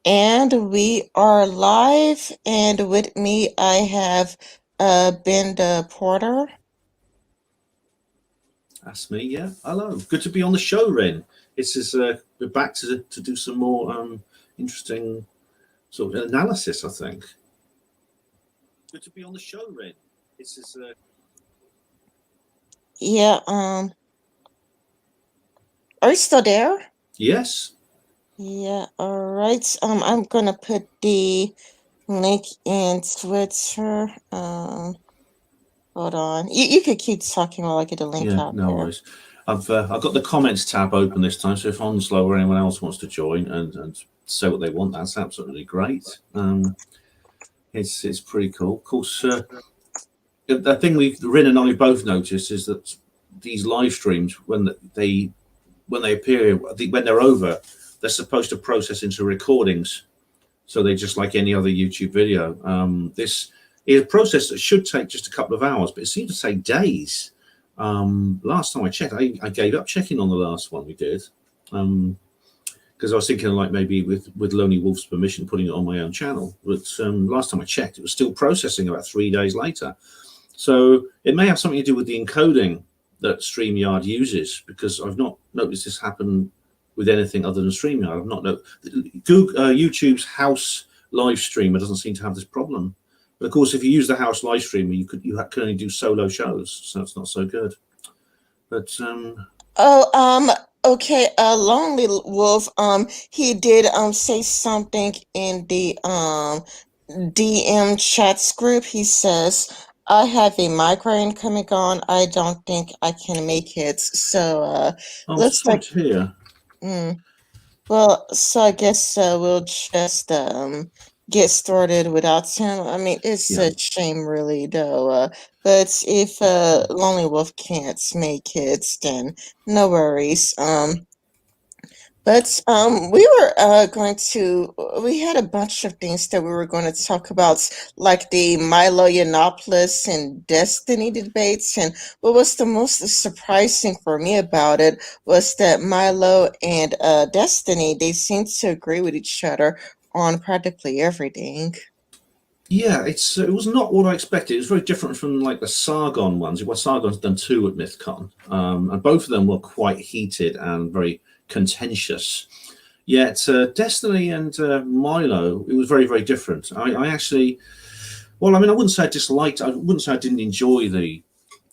And we are live, and with me I have Ben the Porter. That's me, yeah. Hello. Good to be on the show, Ren. We're back to do some more interesting sort of analysis, I think. Good to be on the show, Ren. It's is Yeah, are you still there? Yes. Yeah, all right. I'm gonna put the link in Twitter. Hold on. You could keep talking while I get the link Yeah, out no there. worries. I've got the comments tab open this time, so if I'm slow or anyone else wants to join and say what they want, that's absolutely great. It's pretty cool. Of course, the thing Rin and I both noticed is that these live streams, when they appear, when they're over, they're supposed to process into recordings. So they just like any other YouTube video. This is a process that should take just a couple of hours, but it seems to take days. Last time I checked, I gave up checking on the last one we did because I was thinking like maybe with Lonely Wolf's permission putting it on my own channel. But last time I checked, it was still processing about 3 days later. So it may have something to do with the encoding that StreamYard uses, because I've not noticed this happen with anything other than StreamYard. I've not Google, YouTube's house live streamer doesn't seem to have this problem. But of course, if you use the house live streamer, can only do solo shows, so it's not so good. But Oh, okay, Lonely Wolf, he did say something in the DM chats group. He says, I have a migraine coming on. I don't think I can make it. So, I'm looks sorry like, to hear. mm, well, so I guess we'll just get started without him. I mean, it's Yeah. a shame, really, though. But if Lonely Wolf can't make it, then no worries. But we were going to. We had a bunch of things that we were going to talk about, like the Milo Yiannopoulos and Destiny debates. And what was the most surprising for me about it was that Milo and Destiny, they seem to agree with each other on practically everything. Yeah, it was not what I expected. It was very different from like the Sargon ones. Well, Sargon's done two at MythCon, and both of them were quite heated and very contentious. Yet Destiny and Milo, it was very, very different. I actually, well, I mean, I wouldn't say I disliked. I wouldn't say I didn't enjoy the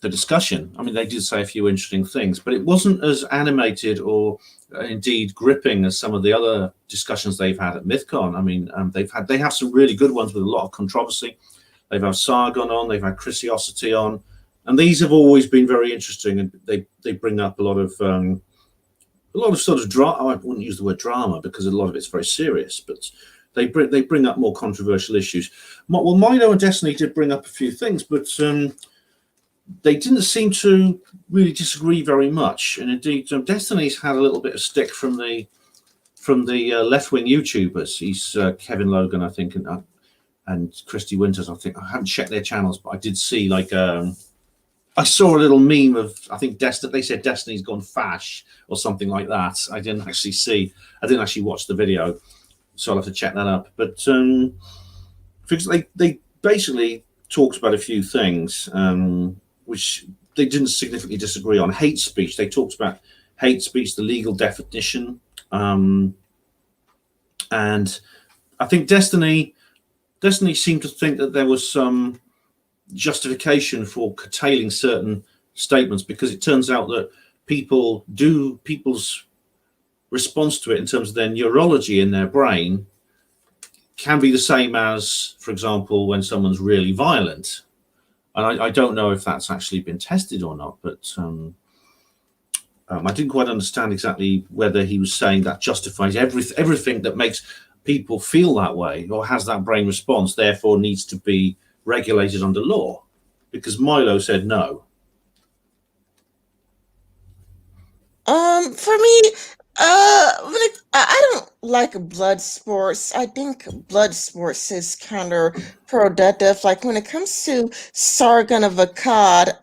discussion. I mean, they did say a few interesting things, but it wasn't as animated or indeed gripping as some of the other discussions they've had at MythCon. I mean, they have some really good ones with a lot of controversy. They've had Sargon on, they've had Chrisiosity on, and these have always been very interesting, and they bring up a lot of sort of drama. I wouldn't use the word drama because a lot of it's very serious, but they bring up more controversial issues. Well, Milo and Destiny did bring up a few things, but they didn't seem to really disagree very much. And indeed, Destiny's had a little bit of stick from the left wing YouTubers. He's Kevin Logan, I think, and Christy Winters. I think I haven't checked their channels, but I did see like I saw a little meme of I think they said Destiny's gone fash or something like that. I didn't actually see. I didn't actually watch the video, so I'll have to check that up. But because they basically talked about a few things which they didn't significantly disagree on. Hate speech. They talked about hate speech, the legal definition, and I think Destiny seemed to think that there was some justification for curtailing certain statements because it turns out that people's response to it in terms of their neurology in their brain can be the same as, for example, when someone's really violent. And I don't know if that's actually been tested or not, but I didn't quite understand exactly whether he was saying that justifies everything that makes people feel that way or has that brain response, therefore needs to be regulated under law. Because Milo said no. For me, I don't like blood sports. I think blood sports is kind of productive. Like when it comes to Sargon of Akkad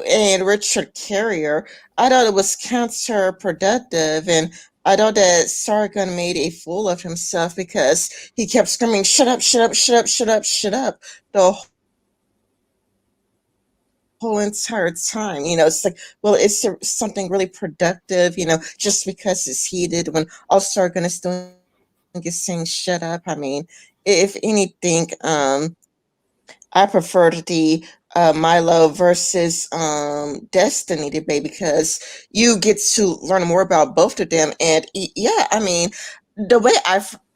and Richard Carrier, I thought it was counterproductive, and I know that Sargon made a fool of himself because he kept screaming, "Shut up! Shut up! Shut up! Shut up! Shut up!" the whole entire time. It's like, well, it's something really productive. Just because it's heated when all Sargon is doing is saying, "Shut up." I mean, if anything, I preferred the Milo versus Destiny debate because you get to learn more about both of them. And yeah, I mean, the way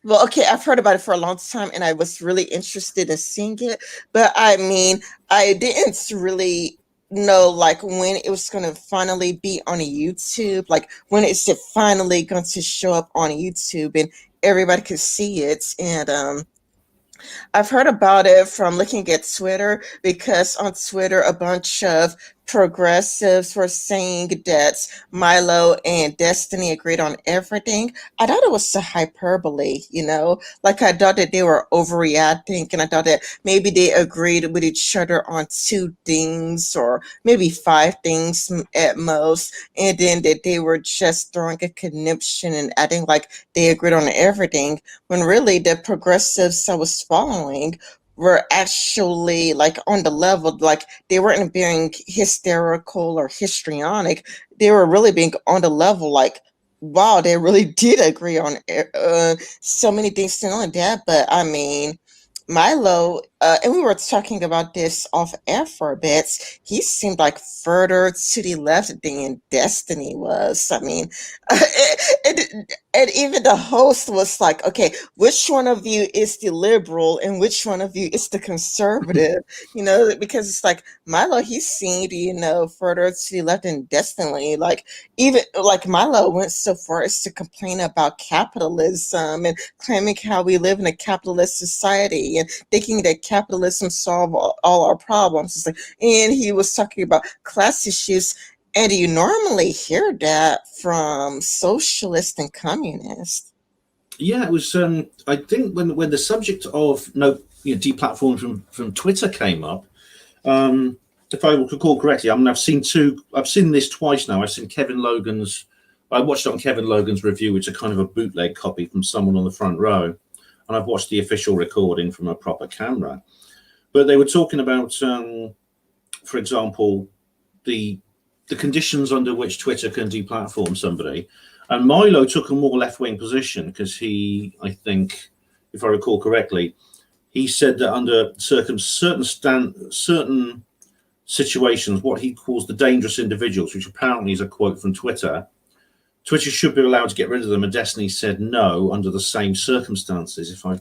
well, okay, I've heard about it for a long time and I was really interested in seeing it. But I mean, I didn't really know like when it was going to finally be on YouTube, like when it's finally going to show up on YouTube and everybody could see it. And I've heard about it from looking at Twitter because on Twitter, a bunch of progressives were saying that Milo and Destiny agreed on everything. I thought it was a hyperbole. Like I thought that they were overreacting, and I thought that maybe they agreed with each other on two things or maybe five things at most, and then that they were just throwing a conniption and acting like they agreed on everything when really the progressives I was following were actually like on the level, like they weren't being hysterical or histrionic. They were really being on the level, like, wow, they really did agree on so many things. Not only that, but I mean, Milo, and we were talking about this off air for a bit. He seemed like further to the left than Destiny was. I mean, and even the host was like, okay, which one of you is the liberal and which one of you is the conservative? Because it's like Milo, he seemed, further to the left than Destiny. Like, even like Milo went so far as to complain about capitalism and claiming how we live in a capitalist society and thinking that capitalism solve all our problems. It's like, and he was talking about class issues, and you normally hear that from socialists and communists. Yeah, it was. I think when the subject of deplatforming from Twitter came up, if I recall correctly, I mean, I've seen two. I've seen this twice now. I've seen Kevin Logan's. I watched it on Kevin Logan's review, which is a kind of a bootleg copy from someone on the front row, and I've watched the official recording from a proper camera. But they were talking about, for example, the the conditions under which Twitter can deplatform somebody. And Milo took a more left wing position because I think, if I recall correctly, he said that under certain situations, what he calls the dangerous individuals, which apparently is a quote from Twitter, Twitter should be allowed to get rid of them. And Destiny said no under the same circumstances, if I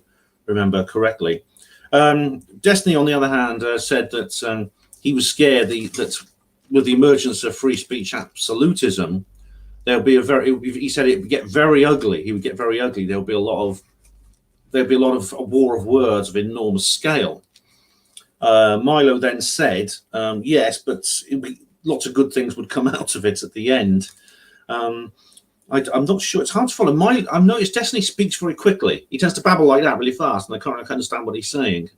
remember correctly. Destiny, on the other hand, said that he was scared that with the emergence of free speech absolutism, there'll be he said it would get very ugly. He would get very ugly. There'll be a lot of a war of words of enormous scale. Milo then said, yes, but lots of good things would come out of it at the end. I'm not sure. It's hard to follow. I've noticed Destiny speaks very quickly. He tends to babble like that really fast, and I can't understand what he's saying.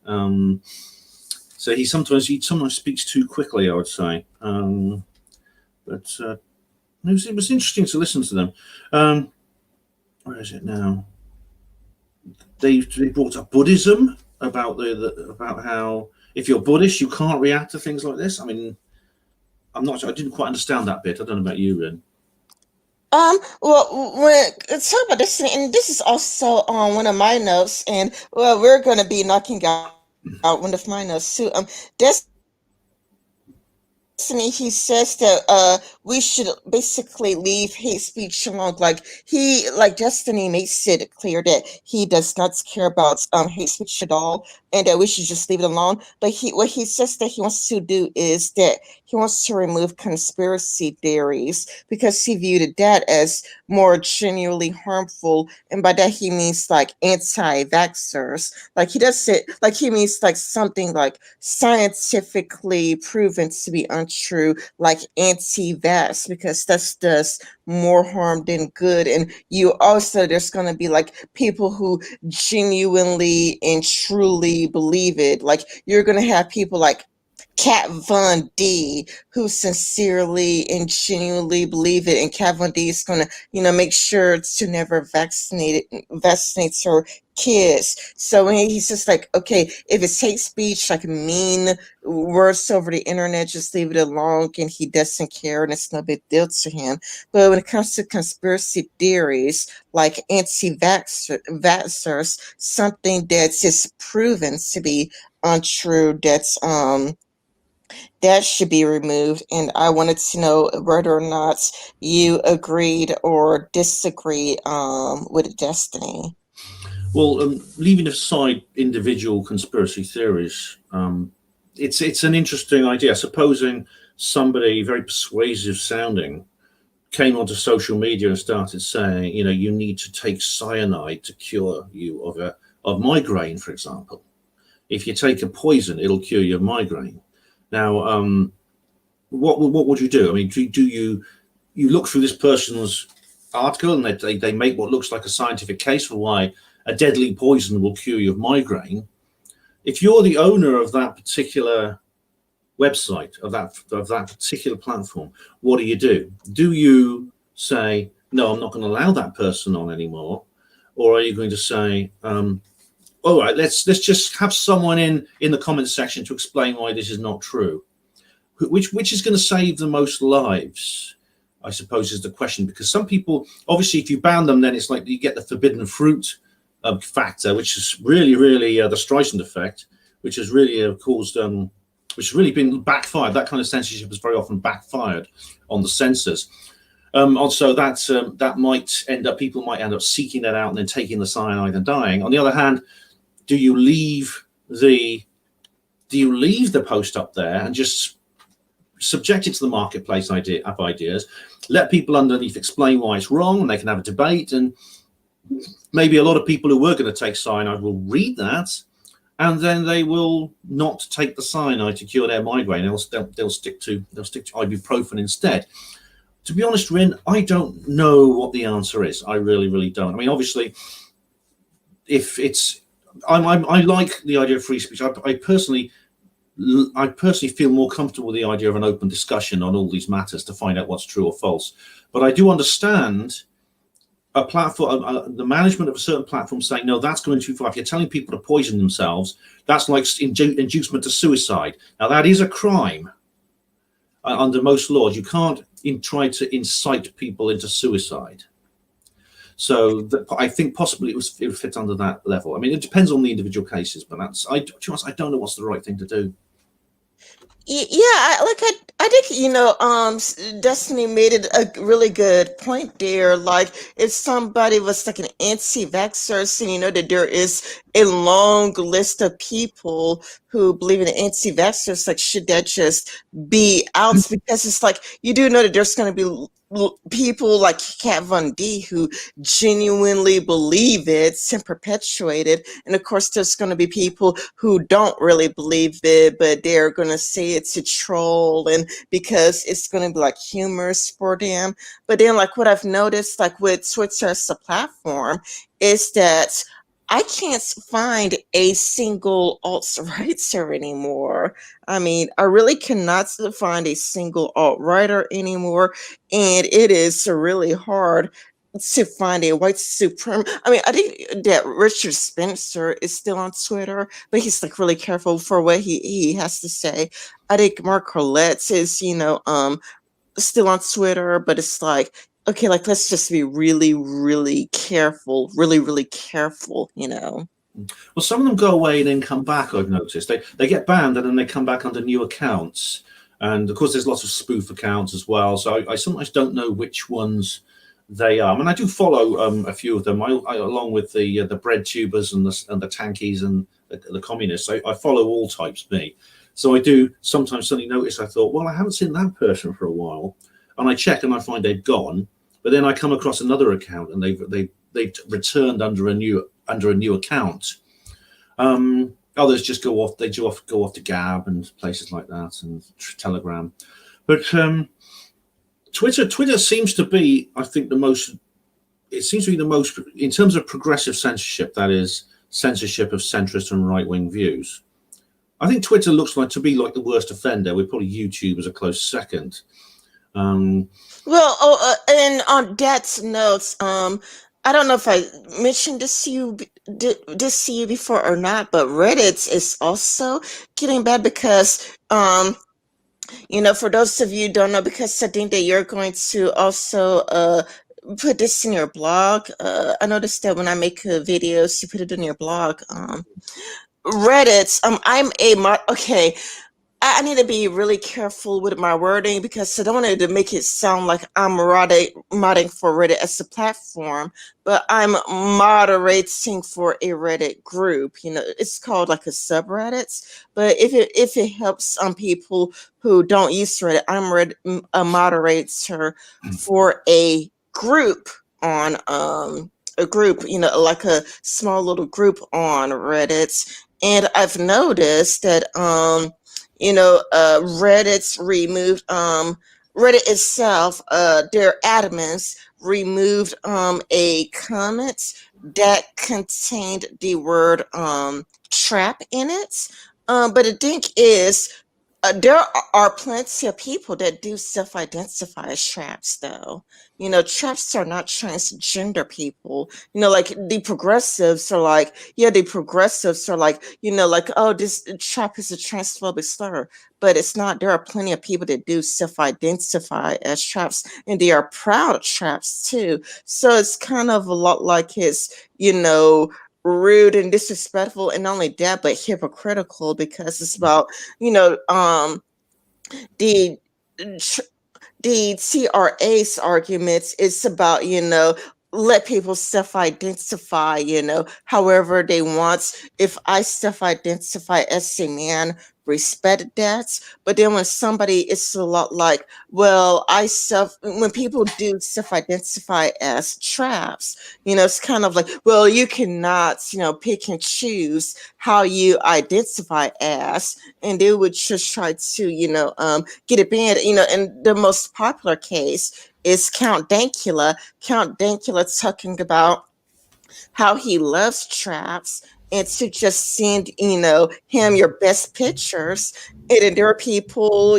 So he sometimes speaks too quickly, I would say. But it was interesting to listen to them. Where is it now? They brought up Buddhism about about how if you're Buddhist you can't react to things like this. I mean, I'm not sure. I didn't quite understand that bit. I don't know about you, Ren. Well, when talk about this, and this is also on one of my notes, and well, we're going to be knocking out one of my notes too. Destiny, he says that we should basically leave hate speech alone. Like Destiny makes it clear that he does not care about hate speech at all, and that we should just leave it alone. But what he says that he wants to do is that he wants to remove conspiracy theories because he viewed that as more genuinely harmful, and by that he means like anti-vaxxers. Like he does it like he means like something like scientifically proven to be untrue, like anti-vax, because that's does more harm than good. And you also there's gonna be like people who genuinely and truly believe it. Like you're gonna have people like Kat Von D, who sincerely and genuinely believe it, and Kat Von D is going to, make sure to never vaccinates her kids. So he's just like, okay, if it's hate speech, like mean words over the internet, just leave it alone, and he doesn't care, and it's no big deal to him. But when it comes to conspiracy theories, like anti-vaxxers, something that's just proven to be untrue, that should be removed. And I wanted to know whether or not you agreed or disagree with Destiny. Well, leaving aside individual conspiracy theories, it's an interesting idea. Supposing somebody very persuasive sounding came onto social media and started saying, you need to take cyanide to cure you of migraine, for example. If you take a poison, it'll cure your migraine. Now, what would you do? I mean, do you look through this person's article and they make what looks like a scientific case for why a deadly poison will cure you of migraine? If you're the owner of that particular website, of that particular platform, what do? Do you say, no, I'm not going to allow that person on anymore, or are you going to say, all right, let's just have someone in the comments section to explain why this is not true? Which is going to save the most lives, I suppose, is the question. Because some people, obviously, if you ban them, then it's like you get the forbidden fruit factor, which is really the Streisand effect, which has really caused, which has really been backfired. That kind of censorship has very often backfired on the censors. Also, that might end up, people might end up seeking that out and then taking the cyanide and dying. On the other hand, do you leave the post up there and just subject it to the marketplace of ideas, let people underneath explain why it's wrong, and they can have a debate, and maybe a lot of people who were going to take cyanide will read that, and then they will not take the cyanide to cure their migraine. They'll stick to ibuprofen instead. To be honest, Rin, I don't know what the answer is. I really don't. I mean, obviously, if it's, I like the idea of free speech. I personally feel more comfortable with the idea of an open discussion on all these matters to find out what's true or false. But I do understand a platform, the management of a certain platform saying, no, that's going too far. If you're telling people to poison themselves, that's like inducement to suicide. Now, that is a crime under most laws. You can't try to incite people into suicide. So I think possibly it would fit under that level. I mean, it depends on the individual cases, but I don't know what's the right thing to do. Yeah, I think Destiny made it a really good point there. Like, if somebody was like an anti-vaxxer, and that there is a long list of people who believe in anti-vaxxers, like, should that just be out? Because it's like, you do know that there's going to be people like Kat Von D who genuinely believe it and perpetuate it, and of course there's going to be people who don't really believe it, but they're going to say it's a troll, and because it's going to be like humorous for them. But then, like, what I've noticed, like with Twitter as a platform, is that I can't find a single alt-writer anymore. I mean, I really cannot find a single alt-writer anymore, and it is really hard to find a white supreme. I mean, I think that Richard Spencer is still on Twitter, but he's like really careful for what he has to say. I think Mark Collette is, still on Twitter, but it's like, okay, like, let's just be really careful, really careful. Well, some of them go away and then come back. I've noticed they get banned and then they come back under new accounts, and of course there's lots of spoof accounts as well. So I sometimes don't know which ones they are. I mean, I do follow a few of them. I along with the bread tubers and the tankies and the communists. I follow all types. Me, so I do sometimes suddenly notice. I thought, well, I haven't seen that person for a while, and I check and I find they've gone. But then I come across another account and they've returned under a new account. Others just go off. They go off to Gab and places like that, and Telegram. But Twitter seems to be, I think, the most. It seems to be the most in terms of progressive censorship. That is censorship of centrist and right wing views. I think Twitter looks like to be like the worst offender, with probably YouTube as a close second. Um, Well, and on that note, I don't know if I mentioned this to you before or not, but Reddit is also getting bad because, for those of you who don't know, because I think that you're going to also put this in your blog. I noticed that when I make videos, you put it in your blog. Reddit. Okay. I need to be really careful with my wording because I don't want it to make it sound like I'm modding for Reddit as a platform, but I'm moderating for a Reddit group. It's called like a subreddit. But if it helps people who don't use Reddit, a moderator for on a group, like a small little group on Reddit. And I've noticed that Reddit itself, their admins removed a comment that contained the word trap in it. But the thing is, there are plenty of people that do self-identify as traps, though. Traps are not transgender people. Like the progressives are like, yeah, the progressives are like, like, oh, this trap is a transphobic slur. But it's not. There are plenty of people that do self-identify as traps, and they are proud of traps too. So it's kind of a lot like rude and disrespectful, and not only that, but hypocritical because it's about the the TRA's arguments is about, let people self-identify, however they want. If I self-identify as a man, respect that. But then when somebody, it's a lot like, well, when people do self-identify as traps, it's kind of like, well, you cannot, pick and choose how you identify as, and they would just try to, get it banned. And the most popular case is Count Dankula. Count Dankula talking about how he loves traps and to just send, him your best pictures. And then there are people,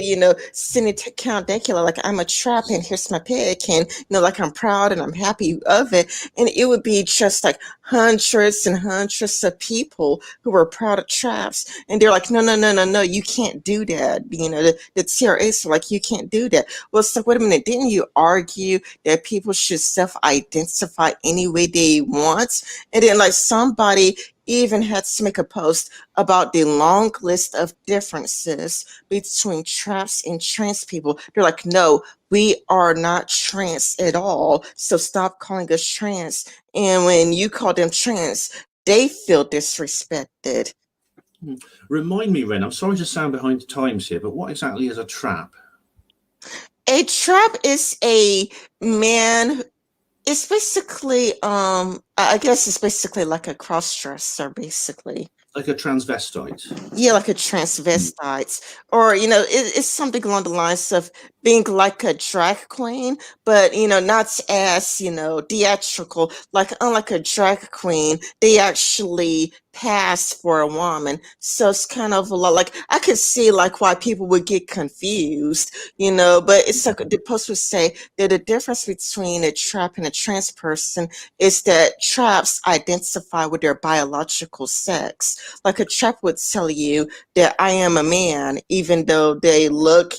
sending to Count Dankula, like, I'm a trap and here's my pic. And, like, I'm proud and I'm happy of it. And it would be just like hundreds and hundreds of people who were proud of traps. And they're like, no, no, no, no, no, you can't do that. The TRAs are like, you can't do that. Well, it's like, wait a minute, didn't you argue that people should self-identify any way they want? And then, like, somebody even had to make a post about the long list of differences between traps and trans people. They're like, no, we are not trans at all. So stop calling us trans. And when you call them trans, they feel disrespected. Remind me, Ren, I'm sorry to sound behind the times here, but what exactly is a trap? A trap is a man. It's basically, I guess it's basically like a cross-dresser, basically. Like a transvestite? Yeah, like a transvestite, or it's something along the lines of being like a drag queen, but not as theatrical. Like, unlike a drag queen, they actually pass for a woman. So it's kind of a lot like, I could see like why people would get confused, but it's like the post would say that the difference between a trap and a trans person is that traps identify with their biological sex. Like, a trap would tell you that I am a man, even though they look,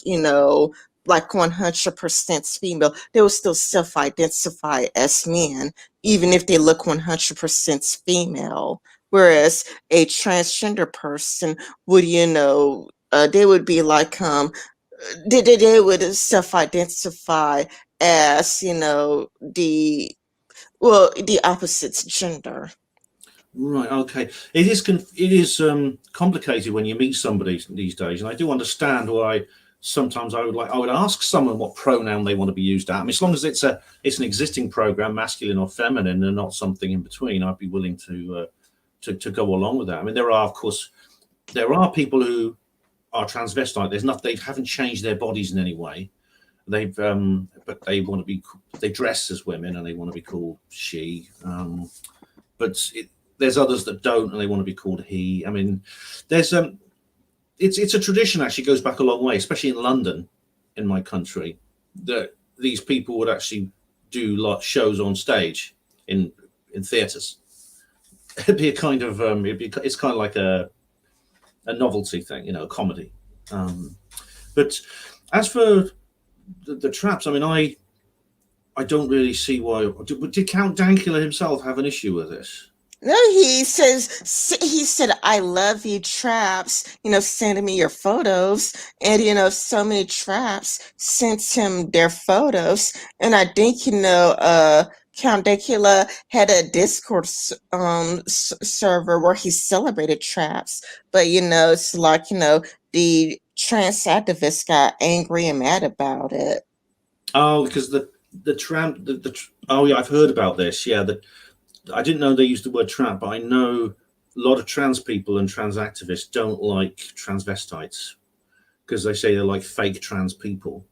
like 100% female. They will still self-identify as men, even if they look 100% female. Whereas a transgender person would, they would be like, they would self-identify as, the opposite gender. Right. Okay. It is complicated when you meet somebody these days, and I do understand why sometimes I would ask someone what pronoun they want to be used at. I mean, as long as it's an existing program, masculine or feminine, and not something in between, I'd be willing to go along with that. I mean, there are people who are transvestite. They haven't changed their bodies in any way. But they dress as women and they want to be called she. But there's others that don't and they want to be called he. I mean, there's it's a tradition actually goes back a long way, especially in London, in my country, that these people would actually do like shows on stage in theatres. It'd be a kind of it's kind of like a novelty thing, a comedy. Um, but as for the traps, I mean, I don't really see why. Did Count Dankula himself have an issue with this? No, he said, "I love you, traps. Sending me your photos." And so many traps sent him their photos. And I think Count Dankula had a Discord server where he celebrated traps. But it's like the trans activists got angry and mad about it. Oh, because the tramp oh yeah, I've heard about this. Yeah, I didn't know they used the word tramp, but I know a lot of trans people and trans activists don't like transvestites because they say they're like fake trans people.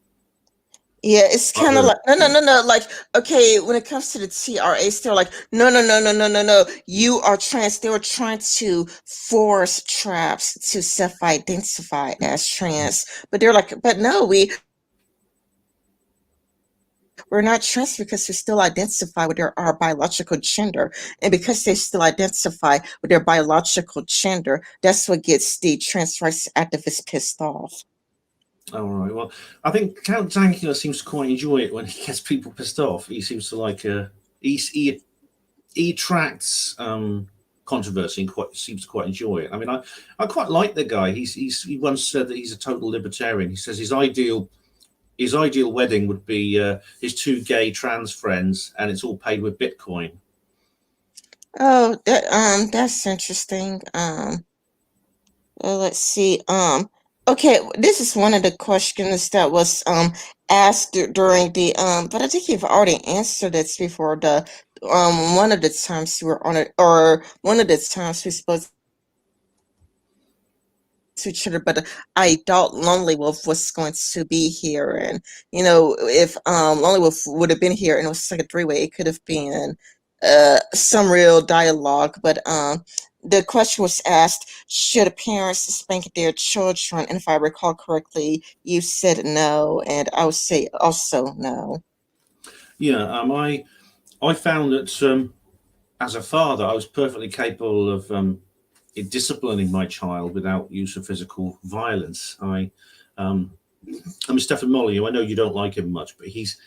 Yeah, it's I kind of heard. like no, no, no, no. Like, okay, when it comes to the TRAs, they're like, no, no, no, no, no, no, no. You are trans. They were trying to force traps to self-identify as trans, but they're like, but no, we're not trans because we still identify with our biological gender, and because they still identify with their biological gender, that's what gets the trans rights activists pissed off. All right. Well, I think Count Dankula seems to quite enjoy it when he gets people pissed off. He seems to like he attracts controversy and quite seems to quite enjoy it. I mean, I quite like the guy. He once said that he's a total libertarian. He says his ideal wedding would be his two gay trans friends, and it's all paid with Bitcoin. Oh, that's interesting. Let's see. Okay, this is one of the questions that was asked during the but I think you've already answered this before. The one of the times you were on it, or one of the times we spoke to each other, but I thought Lonely Wolf was going to be here, and if Lonely Wolf would have been here and it was like a three-way, it could have been some real dialogue. But the question was asked: should parents spank their children? And if I recall correctly, you said no, and I would say also no. Yeah. I found that as a father, I was perfectly capable of disciplining my child without use of physical violence. Um, I mean, Stefan Molyneux, I know you don't like him much, but he's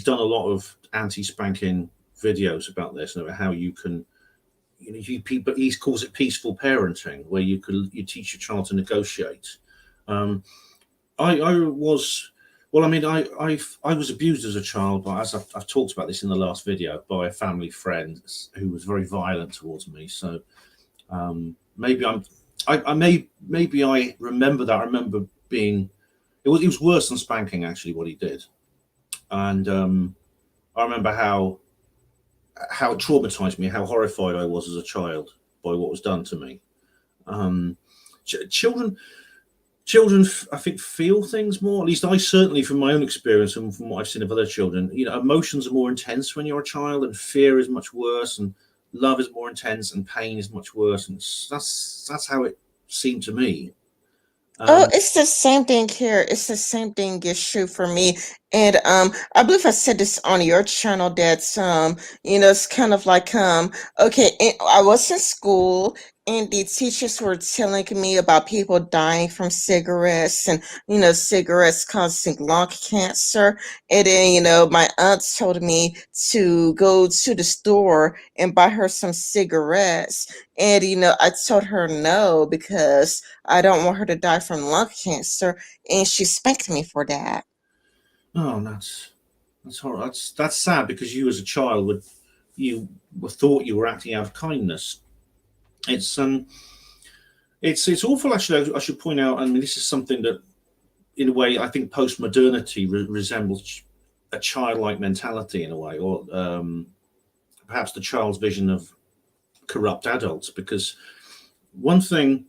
done a lot of anti-spanking videos about this and about how you can, but he calls it peaceful parenting, where you teach your child to negotiate. Um, I was well. I mean, I was abused as a child, but as I've talked about this in the last video, by a family friend who was very violent towards me. So maybe maybe I remember that. I remember being it was worse than spanking actually what he did, and I remember how it traumatized me, how horrified I was as a child by what was done to me. Um, children, children, I think feel things more. At least I certainly, from my own experience and from what I've seen of other children, emotions are more intense when you're a child, and fear is much worse, and love is more intense, and pain is much worse, and that's how it seemed to me. Oh, Um, it's the same thing here. It's the same thing is true for me. And I believe I said this on your channel that it's kind of like okay, I was in school and the teachers were telling me about people dying from cigarettes, and cigarettes causing lung cancer. And then, my aunt told me to go to the store and buy her some cigarettes. And I told her no, because I don't want her to die from lung cancer, and she spanked me for that. oh, that's horrible. That's sad because you, as a child, you thought you were acting out of kindness. It's it's awful. Actually, I should point out. I mean, this is something that, in a way, I think post-modernity resembles a childlike mentality in a way, or perhaps the child's vision of corrupt adults. Because one thing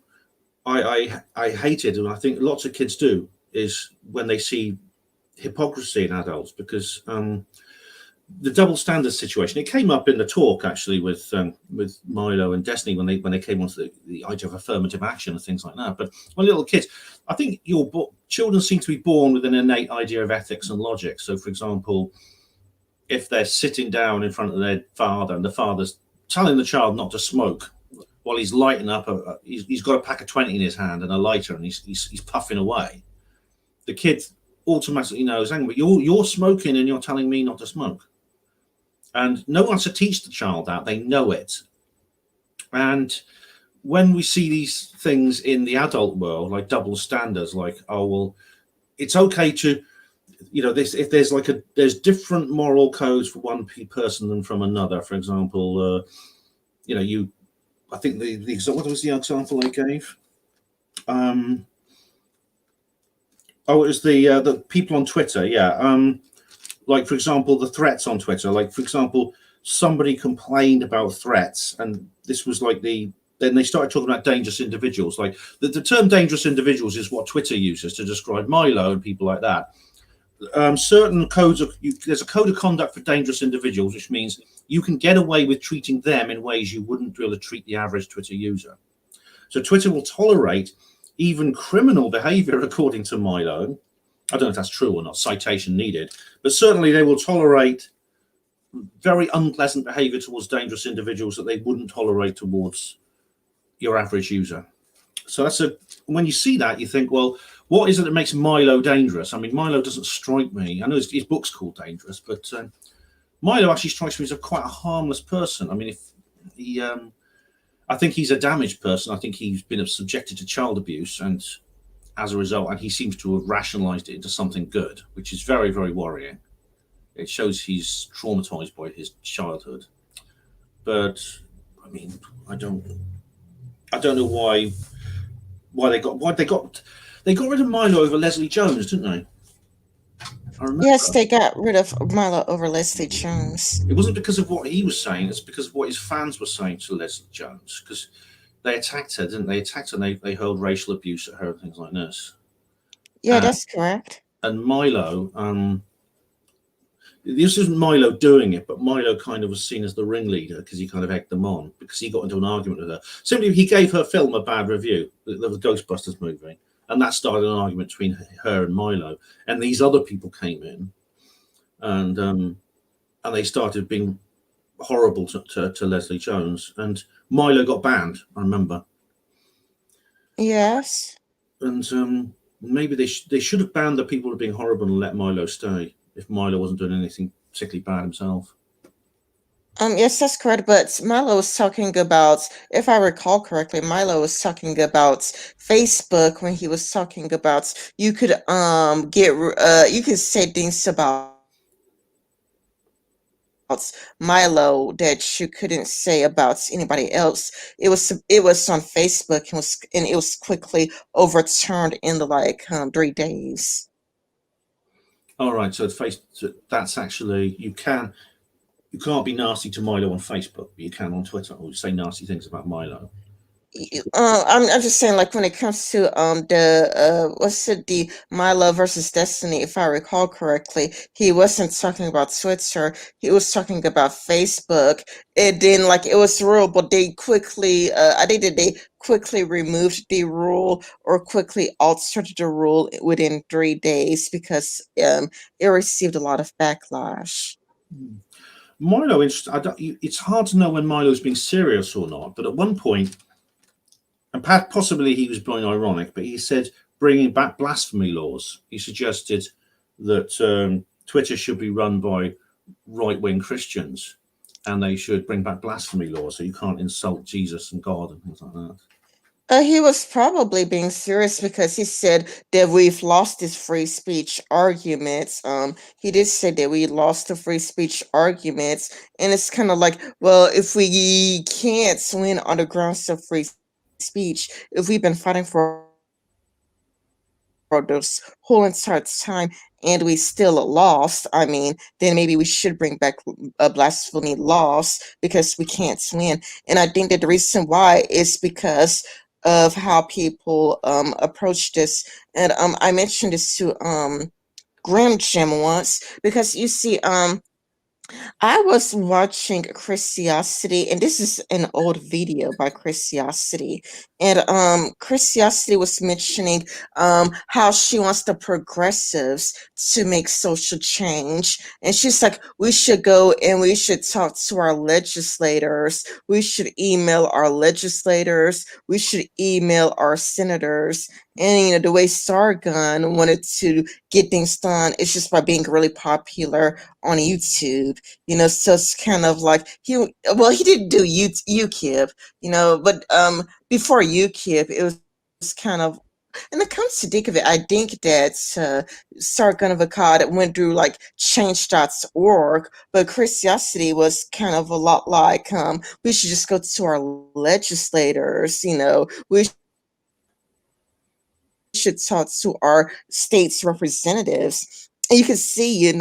I hated, and I think lots of kids do, is when they see hypocrisy in adults. Because the double standard situation. It came up in the talk actually with Milo and Destiny when they came onto the idea of affirmative action and things like that. But when little kids, I think children seem to be born with an innate idea of ethics and logic. So, for example, if they're sitting down in front of their father and the father's telling the child not to smoke while he's lighting up, he's got a pack of 20 in his hand and a lighter and he's puffing away, the kid automatically knows, hang on, but you're smoking and you're telling me not to smoke. And no one has to teach the child that, they know it. And when we see these things in the adult world, like double standards, like, oh, well, it's okay to, this, if there's there's different moral codes for one person than from another. For example, I think what was the example I gave? It was the people on Twitter. Yeah. Like, for example, the threats on Twitter. Like, for example, somebody complained about threats, and this was then they started talking about dangerous individuals. Like the term dangerous individuals is what Twitter uses to describe Milo and people like that. Certain codes there's a code of conduct for dangerous individuals, which means you can get away with treating them in ways you wouldn't be able to treat the average Twitter user. So Twitter will tolerate even criminal behavior, according to Milo. I don't know if that's true or not, citation needed, but certainly they will tolerate very unpleasant behavior towards dangerous individuals that they wouldn't tolerate towards your average user. So when you see that, you think, well, what is it that makes Milo dangerous? I mean, Milo doesn't strike me. I know his book's called Dangerous, but Milo actually strikes me as quite a harmless person. I mean, I think he's a damaged person. I think he's been subjected to child abuse, and as a result, and he seems to have rationalized it into something good, which is very, very worrying. It shows he's traumatized by his childhood. But I mean, I don't know why they got rid of Milo over Leslie Jones, didn't they? I remember. Yes, they got rid of Milo over Leslie Jones. It wasn't because of what he was saying; it's because of what his fans were saying to Leslie Jones. Because they attacked her, didn't they? Attacked her, and they hurled racial abuse at her and things like this. Yeah, that's correct. And Milo, this isn't Milo doing it, but Milo kind of was seen as the ringleader because he kind of egged them on because he got into an argument with her. Simply, he gave her film a bad review, the Ghostbusters movie, and that started an argument between her and Milo. And these other people came in, and they started being horrible to Leslie Jones, and Milo got banned. I remember. Yes. And maybe they should have banned the people who were being horrible and let Milo stay if Milo wasn't doing anything particularly bad himself. Yes, that's correct. But Milo was talking about, if I recall correctly, Milo was talking about Facebook when he was talking about you could you could say things about Milo that you couldn't say about anybody else. It was on Facebook and it was quickly overturned in 3 days. All right, so that's actually you can't be nasty to Milo on Facebook, but you can on Twitter, or say nasty things about Milo. I'm just saying, like when it comes to the Milo versus Destiny, if I recall correctly, he wasn't talking about Twitter. He was talking about Facebook. It didn't like it was a rule, but they quickly I think that they quickly removed the rule or quickly altered the rule within 3 days because it received a lot of backlash. Milo, it's hard to know when Milo's being serious or not, but at one point, and possibly he was being ironic, but he said bringing back blasphemy laws. He suggested that Twitter should be run by right-wing Christians, and they should bring back blasphemy laws so you can't insult Jesus and God and things like that. He was probably being serious because he said that we've lost this free speech arguments. He did say that we lost the free speech arguments, and it's kind of like, well, if we can't win on the grounds of free speech, if we've been fighting for this whole entire time and we still lost, I mean, then maybe we should bring back a blasphemy laws because we can't win. And I think that the reason why is because of how people approach this. And I mentioned this to Grim Jim once because you see I was watching Christiosity, and this is an old video by Christiosity. And Christiosity was mentioning how she wants the progressives to make social change. And she's like, we should go and we should talk to our legislators. We should email our legislators. We should email our senators. And the way Sargon wanted to get things done is just by being really popular on YouTube. So it's kind of like he didn't do UKIP, but before UKIP, it was kind of, and it comes to think of it, I think that Sargon of Akkad went through like change.org, but Christiosity was kind of a lot like, we should just go to our legislators, we should talk to our state's representatives. And you can see,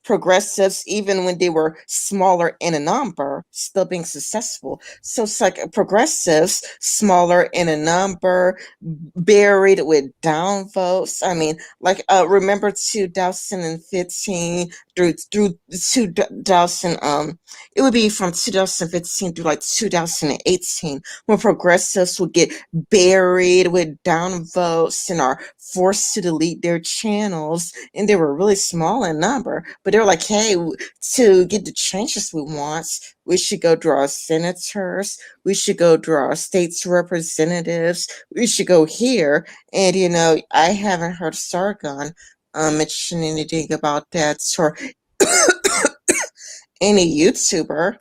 progressives, even when they were smaller in a number, still being successful. So it's like progressives, smaller in a number, buried with downvotes. I mean, like, remember 2015 through 2000, it would be from 2015 through like 2018, when progressives would get buried with downvotes and are forced to delete their channels, and they were really small in number, but they were like, hey, to get the changes we want, we should go to our senators, we should go to our state's representatives, we should go here. And I haven't heard Sargon mention anything about that, or any YouTuber.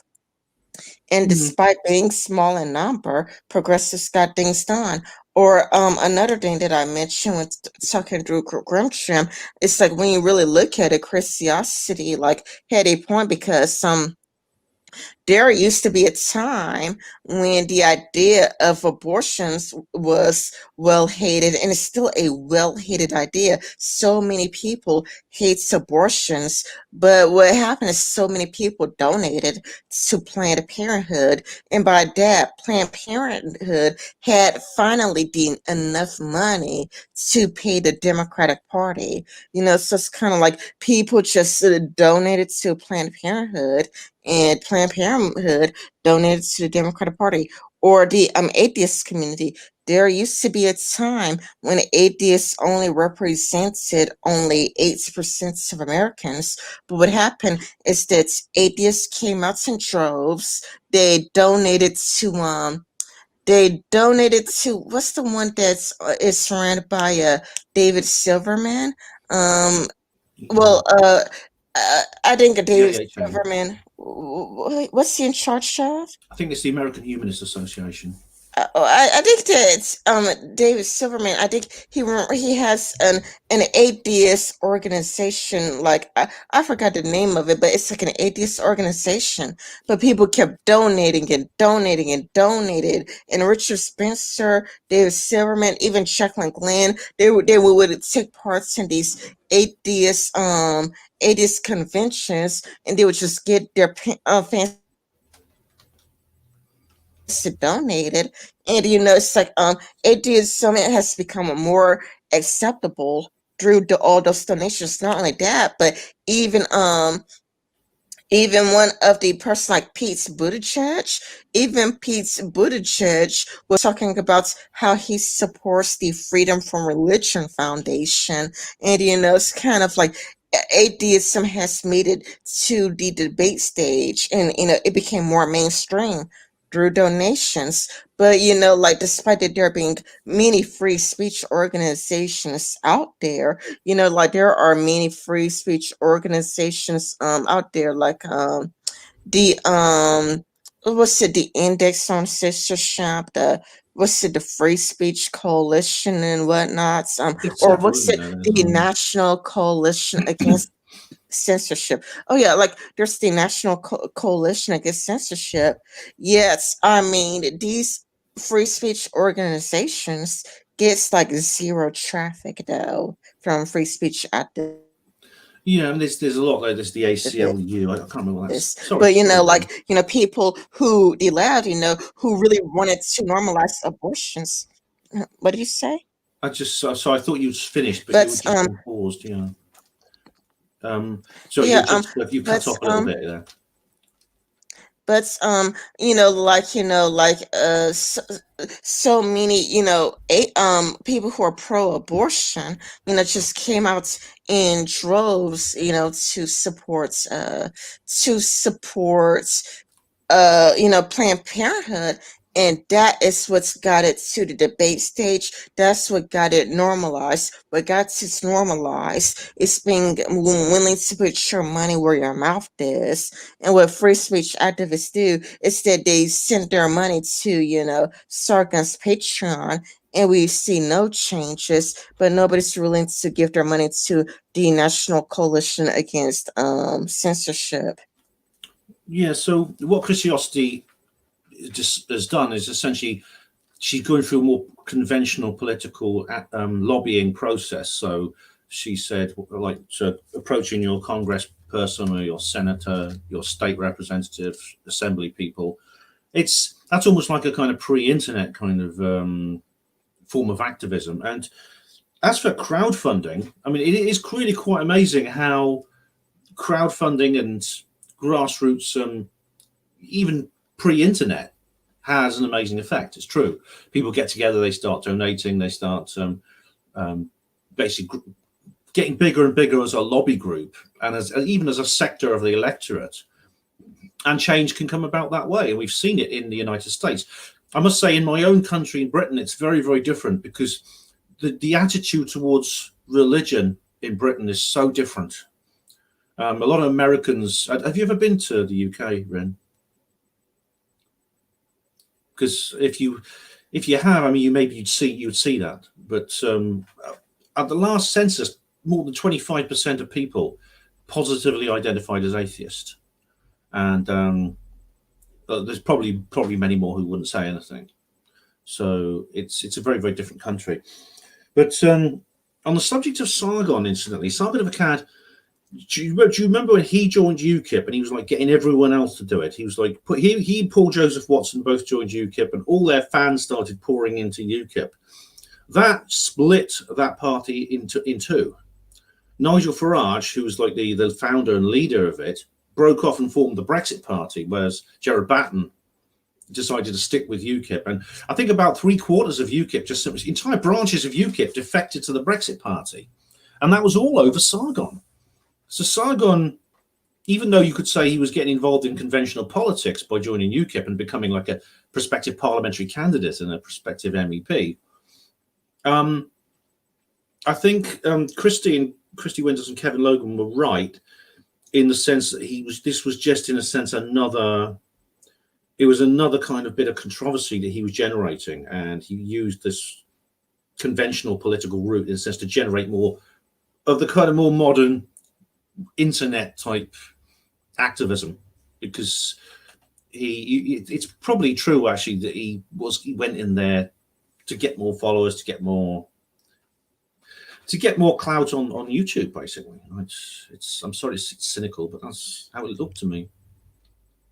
And Mhm. despite being small in number, progressives got things done. Or another thing that I mentioned when talking through Grimstrom, it's like when you really look at it, Christiosity like had a point, because there used to be a time when the idea of abortions was well hated, and it's still a well hated idea. So many people hate abortions, but what happened is so many people donated to Planned Parenthood, and by that, Planned Parenthood had finally enough money to pay the Democratic Party. So it's kind of like people just donated to Planned Parenthood, and Planned Parenthood donated to the Democratic Party. Or the atheist community. There used to be a time when atheists only represented only 8% of Americans. But what happened is that atheists came out in droves. They donated to what's the one that's is surrounded by David Silverman. Um, Yeah, well, I think the David AHA. Silverman. What's he in charge of? I think it's the American Humanist Association. I think that David Silverman. I think he has an atheist organization. Like, I forgot the name of it, but it's like an atheist organization. But people kept donating and donating and donated. And Richard Spencer, David Silverman, even Chuck Glenn, would take parts in these atheist conventions, and they would just get their fancy donated. And it's like, atheism, it has become more acceptable through all those donations. Not only that, but even one of the person like Pete Buttigieg was talking about how he supports the Freedom from Religion Foundation. And it's kind of like atheism has made it to the debate stage, and it became more mainstream through donations. But like, despite that there being many free speech organizations out there, like, there are many free speech organizations out there, like the what's it, the Index on Censorship, the what's it, the Free Speech Coalition and whatnot, There's or several, what's isn't it, there? There's the National Coalition Against Censorship. Oh yeah, like, there's the National Coalition Against Censorship. Yes, I mean, these free speech organizations gets like zero traffic though from free speech activists. Yeah, and there's a lot though. There's the ACLU. I can't remember what But that's. Sorry, sorry, like, Glenn. people who the left, who really wanted to normalize abortions. What do you say? I just so I thought you'd finished, but you were But just then paused. Yeah. So Yeah, you cut but off a little bit there. like so, so many people who are pro-abortion, just came out in droves, to support Planned Parenthood. And that is what's got it to the debate stage. That's what got it normalized. What got it normalized is being willing to put your money where your mouth is. And what free speech activists do is that they send their money to, Sargon's Patreon, and we see no changes, but nobody's willing to give their money to the National Coalition Against Censorship. Yeah. So what Christiosity just has done is essentially she's going through a more conventional political lobbying process. So she said, like, so approaching your congress person or your senator, your state representative, assembly people. That's almost like a kind of pre-internet kind of form of activism. And as for crowdfunding, I mean, it is really quite amazing how crowdfunding and grassroots, even pre-internet, has an amazing effect. It's true. People get together, they start donating, they start um, basically getting bigger and bigger as a lobby group, and as even as a sector of the electorate. And change can come about that way, and we've seen it in the United States. I must say, in my own country, in Britain, it's very, very different because the attitude towards religion in Britain is so different. A lot of Americans. Have you ever been to the UK, Ren? Because if you have, I mean, you'd see that. But at the last census, more than 25% of people positively identified as atheist, and there's probably many more who wouldn't say anything. So it's a very, very different country. But on the subject of Sargon, incidentally, Sargon of Akkad, do you remember when he joined UKIP and he was like getting everyone else to do it? He was like, he and Paul Joseph Watson both joined UKIP, and all their fans started pouring into UKIP. That split that party in two. Nigel Farage, who was like the founder and leader of it, broke off and formed the Brexit Party, whereas Gerard Batten decided to stick with UKIP. And I think about three-quarters of UKIP, just entire branches of UKIP, defected to the Brexit Party. And that was all over Sargon. So Sargon, even though you could say he was getting involved in conventional politics by joining UKIP and becoming like a prospective parliamentary candidate and a prospective MEP, I think Christy Winters and Kevin Logan were right in the sense that this was just in a sense it was another kind of bit of controversy that he was generating, and he used this conventional political route in a sense to generate more of the kind of more modern internet type activism, because it's probably true actually that he went in there to get more followers, to get more clout on YouTube, basically. I'm sorry, it's cynical, but that's how it looked to me.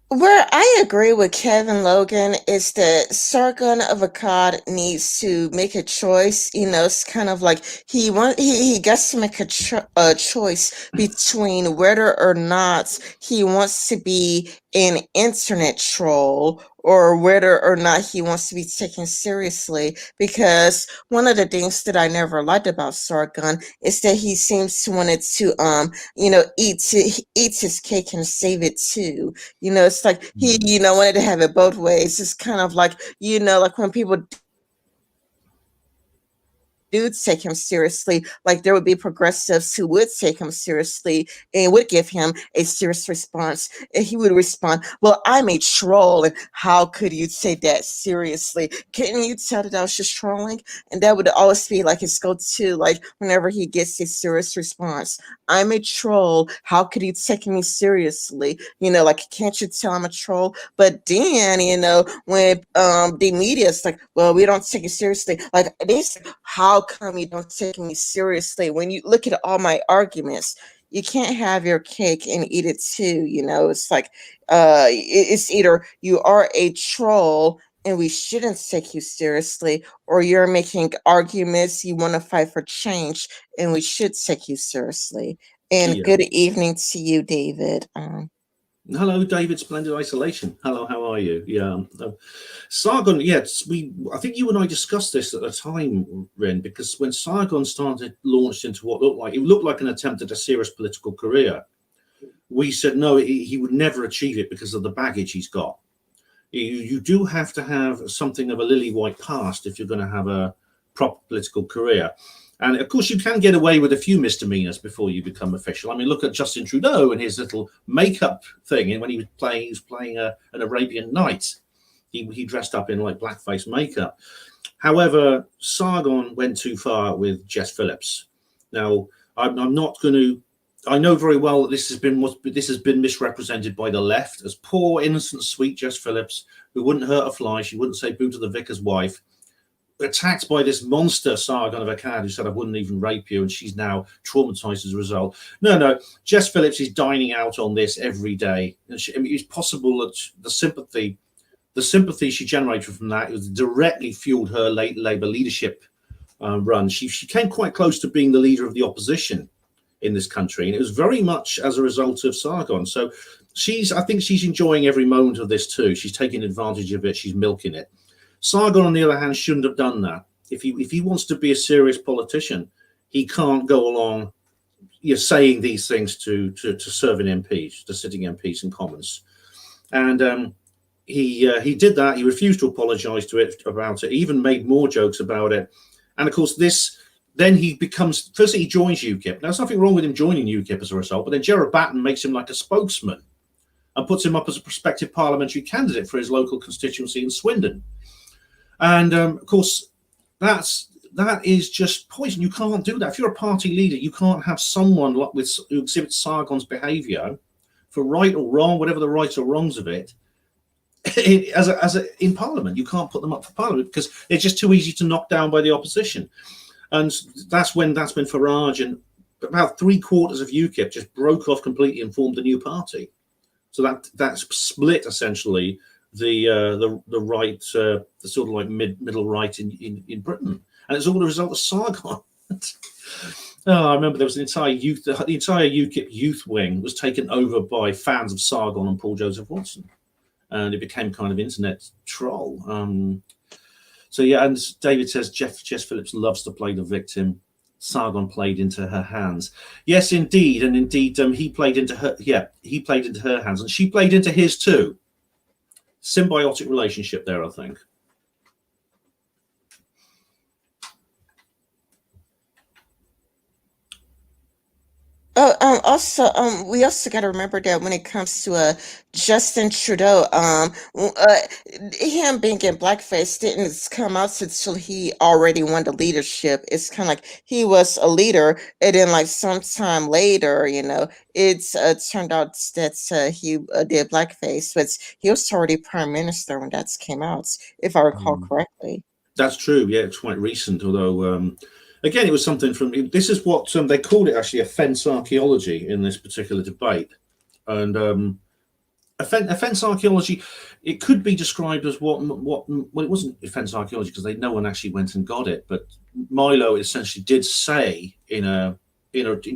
Where I agree with Kevin Logan is that Sargon of Akkad needs to make a choice. It's kind of like he gets to make a choice between whether or not he wants to be an internet troll or whether or not he wants to be taken seriously. Because one of the things that I never liked about Sargon is that he seems to want it to eat his cake and save it too. It's like he, wanted to have it both ways. It's kind of like, like when people do take him seriously, like there would be progressives who would take him seriously and would give him a serious response. And he would respond, "Well, I'm a troll, and how could you take that seriously? Couldn't you tell that I was just trolling?" And that would always be like his go-to, like whenever he gets a serious response. "I'm a troll. How could you take me seriously? Like, can't you tell I'm a troll?" But then, when the media is like, "Well, we don't take it seriously," like they say, "How come you don't take me seriously?" When you look at all my arguments, you can't have your cake and eat it too. It's like it's either you are a troll and we shouldn't take you seriously, or you're making arguments, you want to fight for change and we should take you seriously. And Yeah. good evening to you, David. Hello, David. Splendid Isolation. Hello, how are you? Yeah. Sargon, yes, I think you and I discussed this at the time, Ren, because when Sargon started launched into what looked like an attempt at a serious political career, we said no, he would never achieve it because of the baggage he's got. You do have to have something of a lily white past if you're going to have a proper political career. And of course, you can get away with a few misdemeanors before you become official. I mean, look at Justin Trudeau and his little makeup thing. And when he was playing an Arabian Night, he dressed up in like blackface makeup. However, Sargon went too far with Jess Phillips. Now, I'm not going to. I know very well that this has been misrepresented by the left as poor, innocent, sweet Jess Phillips, who wouldn't hurt a fly. She wouldn't say boo to the vicar's wife. Attacked by this monster Sargon of a cad who said I wouldn't even rape you, and she's now traumatized as a result. No, Jess Phillips is dining out on this every day, and it's possible that the sympathy she generated from that was directly fueled her late Labour leadership run. She came quite close to being the leader of the opposition in this country, and it was very much as a result of Sargon. So I think she's enjoying every moment of this too. She's taking advantage of it. She's milking it. Sargon, on the other hand, shouldn't have done that. If he wants to be a serious politician, he can't go along saying these things to serving MPs, to sitting MPs in Commons. And he did that. He refused to apologise about it. He even made more jokes about it. And of course, then he becomes, firstly, he joins UKIP. Now, there's nothing wrong with him joining UKIP as a result, but then Gerard Batten makes him like a spokesman and puts him up as a prospective parliamentary candidate for his local constituency in Swindon. And of course, that is just poison. You can't do that. If you're a party leader, you can't have someone who exhibits Sargon's behaviour, for right or wrong, whatever the rights or wrongs of it, in Parliament. You can't put them up for Parliament because they're just too easy to knock down by the opposition. And that's when Farage and about 3/4 of UKIP just broke off completely and formed a new party. So that split essentially the right, the sort of like middle right in Britain, and it's all the result of Sargon. I remember there was the entire UKIP youth wing was taken over by fans of Sargon and Paul Joseph Watson, and it became kind of internet troll. So yeah, and David says Jess Phillips loves to play the victim. Sargon played into her hands. Yes, indeed, and indeed, he played into her. Yeah, he played into her hands, and she played into his too. Symbiotic relationship there, I think. Also, we also got to remember that when it comes to Justin Trudeau, him being in blackface didn't come out until he already won the leadership. It's kind of like he was a leader, and then like sometime later, it's turned out that he did blackface, but he was already prime minister when that came out, if I recall correctly. That's true. Yeah, it's quite recent, although. Again, it was something from. This is what they called it actually, offence archaeology in this particular debate, and offence archaeology. It could be described as what. Well, it wasn't offence archaeology because no one actually went and got it, but Milo essentially did say in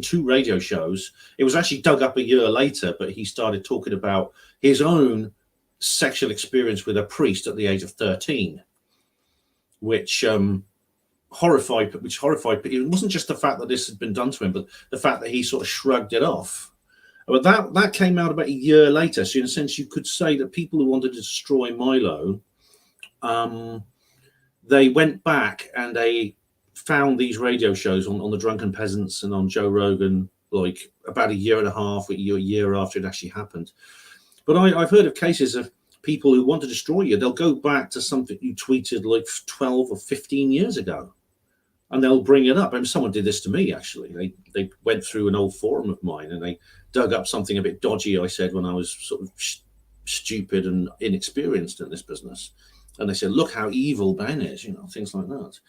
two radio shows. It was actually dug up a year later, but he started talking about his own sexual experience with a priest at the age of 13, which horrified. It wasn't just the fact that this had been done to him, but the fact that he sort of shrugged it off. But that came out about a year later. So in a sense, you could say that people who wanted to destroy Milo, they went back and they found these radio shows on the Drunken Peasants and on Joe Rogan, like about a year and a half, a year after it actually happened. But I've heard of cases of people who want to destroy you. They'll go back to something you tweeted like 12 or 15 years ago, and they'll bring it up. I mean, someone did this to me, actually. They went through an old forum of mine, and they dug up something a bit dodgy I said when I was sort of stupid and inexperienced in this business. And they said, look how evil Ben is, things like that.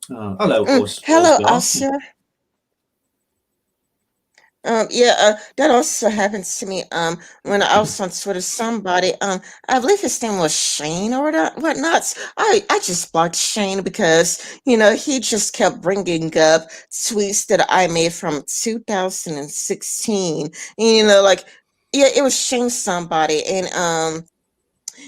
Hello, Hello, Oscar. Yeah, that also happened to me. When I was on Twitter, somebody, I believe his name was Shane or whatnot. I just blocked Shane because he just kept bringing up tweets that I made from 2016. And, like, yeah, it was Shane somebody, and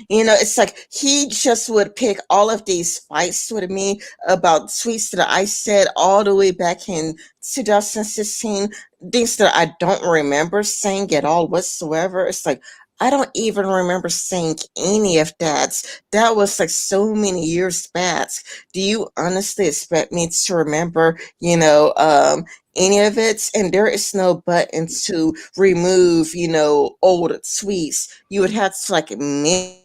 it's like he just would pick all of these fights with me about tweets that I said all the way back in 2016, things that I don't remember saying at all whatsoever. It's like I don't even remember saying any of that. That was like so many years back. Do you honestly expect me to remember, any of it? And there is no button to remove, old tweets. You would have to like manually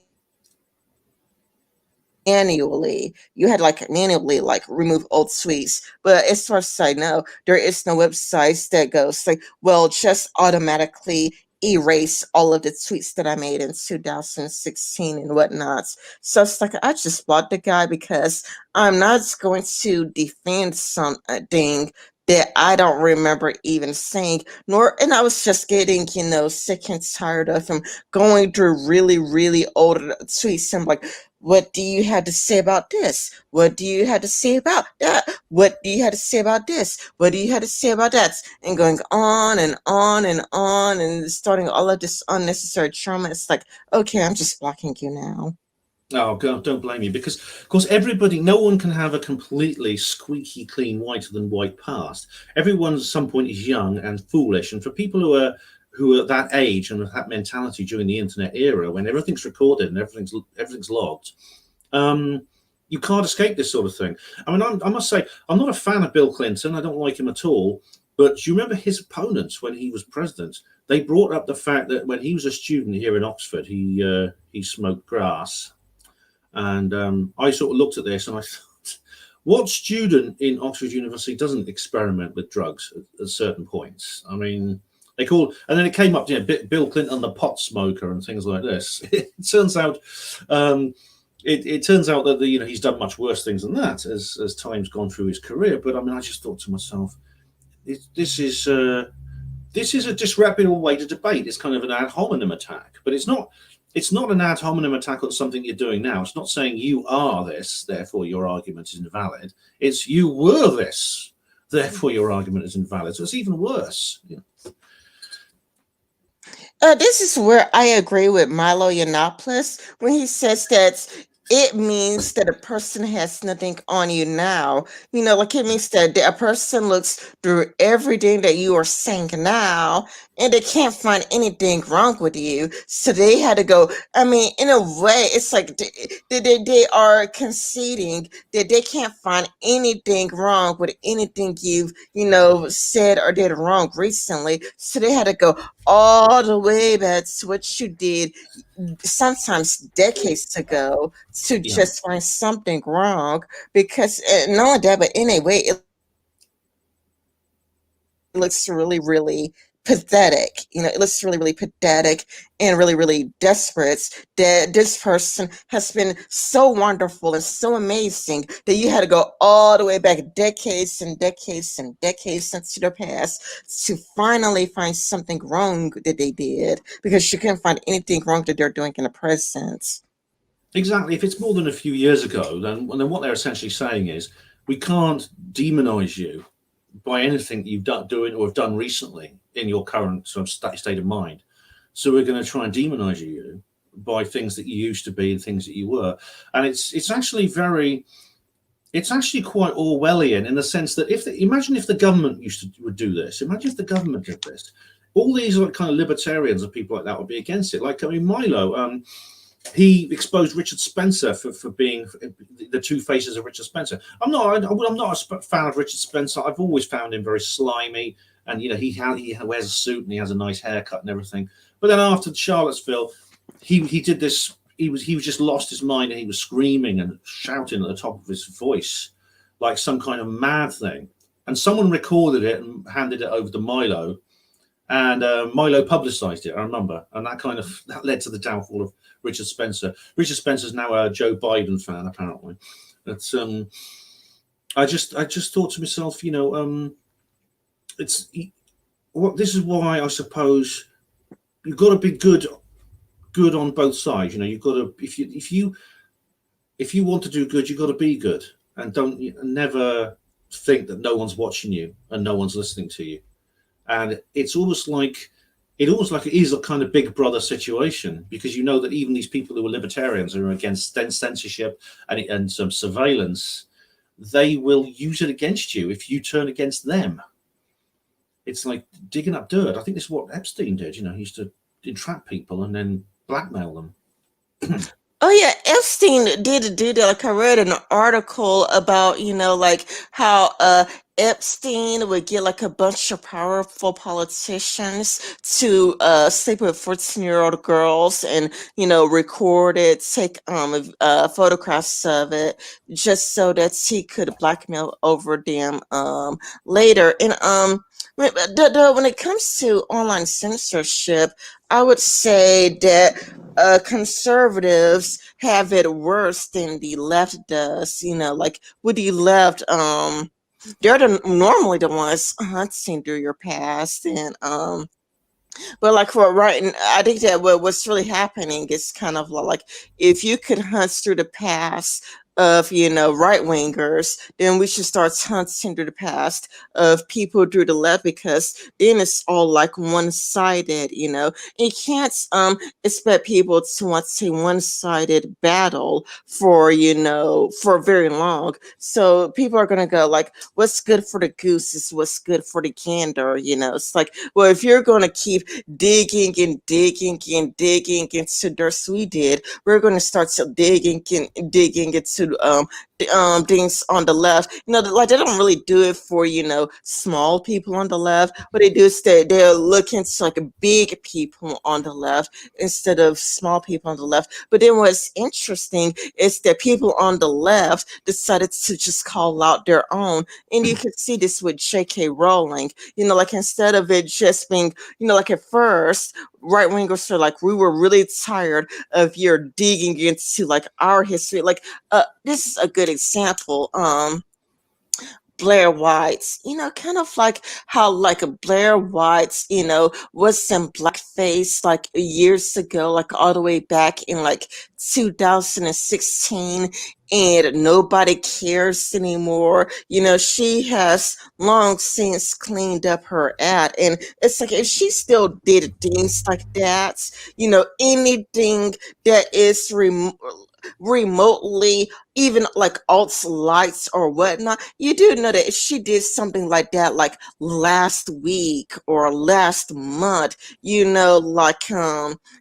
like remove old tweets. But as far as I know, there is no websites that goes like, well, just automatically erase all of the tweets that I made in 2016 and whatnot. So it's like I just blocked the guy because I'm not going to defend something that I don't remember even saying, nor, and I was just getting, sick and tired of him going through really, really old tweets. And I'm like, what do you have to say about this? What do you have to say about that? What do you have to say about this? What do you have to say about that? And going on and on and on and starting all of this unnecessary trauma. It's like, okay, I'm just blocking you now. Oh God, don't blame me because, of course, everybody, no one can have a completely squeaky clean, whiter than white past. Everyone at some point is young and foolish, and for people who are that age and with that mentality during the internet era, when everything's recorded and everything's logged, um, you can't escape this sort of thing. I mean, I must say, I'm not a fan of Bill Clinton. I don't like him at all. But do you remember his opponents when he was president? They brought up the fact that when he was a student here in Oxford, he smoked grass, and I sort of looked at this and I thought, what student in Oxford University doesn't experiment with drugs at certain points? I mean, and then it came up, Bill Clinton, the pot smoker, and things like this. It turns out, it turns out that he's done much worse things than that as time's gone through his career. But I mean, I just thought to myself, this is a disreputable way to debate. It's kind of an ad hominem attack, but it's not. It's not an ad hominem attack on something you're doing now. It's not saying you are this, therefore your argument is invalid. It's you were this, therefore your argument is invalid. So it's even worse. Yeah. This is where I agree with Milo Yiannopoulos when he says that it means that a person has nothing on you now. Like it means that a person looks through everything that you are saying now and they can't find anything wrong with you. So they had to go. I mean, in a way, it's like they are conceding that they can't find anything wrong with anything you've, said or did wrong recently. So they had to go all the way back to what you did sometimes decades ago to Yeah. just find something wrong because not only that, but anyway, it looks really, really pathetic. It looks really, really pathetic and really, really desperate that this person has been so wonderful and so amazing that you had to go all the way back decades and decades and decades into the past to finally find something wrong that they did because you couldn't find anything wrong that they're doing in the present. Exactly. If it's more than a few years ago, then what they're essentially saying is we can't demonize you by anything you've done doing or have done recently in your current sort of state of mind. So we're going to try and demonize you by things that you used to be and things that you were. And it's actually quite Orwellian in the sense that imagine if the government would do this. Imagine if the government did this. All these like kind of libertarians and people like that would be against it. Like I mean, Milo, he exposed Richard Spencer for being the two faces of Richard Spencer. I'm not a fan of Richard Spencer. I've always found him very slimy, and he wears a suit and he has a nice haircut and everything. But then after Charlottesville, he did this. He was just lost his mind and he was screaming and shouting at the top of his voice like some kind of mad thing. And someone recorded it and handed it over to Milo, and Milo publicised it. I remember, and that led to the downfall of Richard Spencer. Richard Spencer's now a Joe Biden fan, apparently. But I just thought to myself, it's what this is why I suppose you've got to be good on both sides. You know, you've got to if you want to do good, you've got to be good, and don't never think that no one's watching you and no one's listening to you. And it is a kind of big brother situation, because you know that even these people who are libertarians who are against censorship and some surveillance, they will use it against you if you turn against them. It's like digging up dirt. I think this is what Epstein did. You know, he used to entrap people and then blackmail them. Oh yeah, Epstein did do that. Like I read an article about, like how Epstein would get like a bunch of powerful politicians to sleep with 14-year-old girls and, record it, take photographs of it just so that he could blackmail over them later. And when it comes to online censorship, I would say that conservatives have it worse than the left does. Like with the left, they're normally the ones hunting through your past, and but like for right, and I think that what's really happening is kind of like if you could hunt through the past of right wingers, then we should start hunting through the past of people through the left, because then it's all like one sided. You can't expect people to want to one sided battle for for very long. So people are gonna go like, what's good for the goose is what's good for the gander. It's like, well, if you're gonna keep digging and digging and digging into dirt we did, we're going to start digging and digging into things on the left. Like they don't really do it for small people on the left. What they do is they're looking to like big people on the left instead of small people on the left. But then what's interesting is that people on the left decided to just call out their own, and you can see this with J.K. Rowling. Like instead of it just being, like at first, right wingers are like, we were really tired of your digging into like our history. Like, this is a good example. Blair White's, kind of like how like a Blair White's, was in blackface like years ago, like all the way back in like 2016, and nobody cares anymore. She has long since cleaned up her ad, and it's like if she still did things like that, anything that is remotely, even like alt lights or whatnot, you do know that if she did something like that like last week or last month, like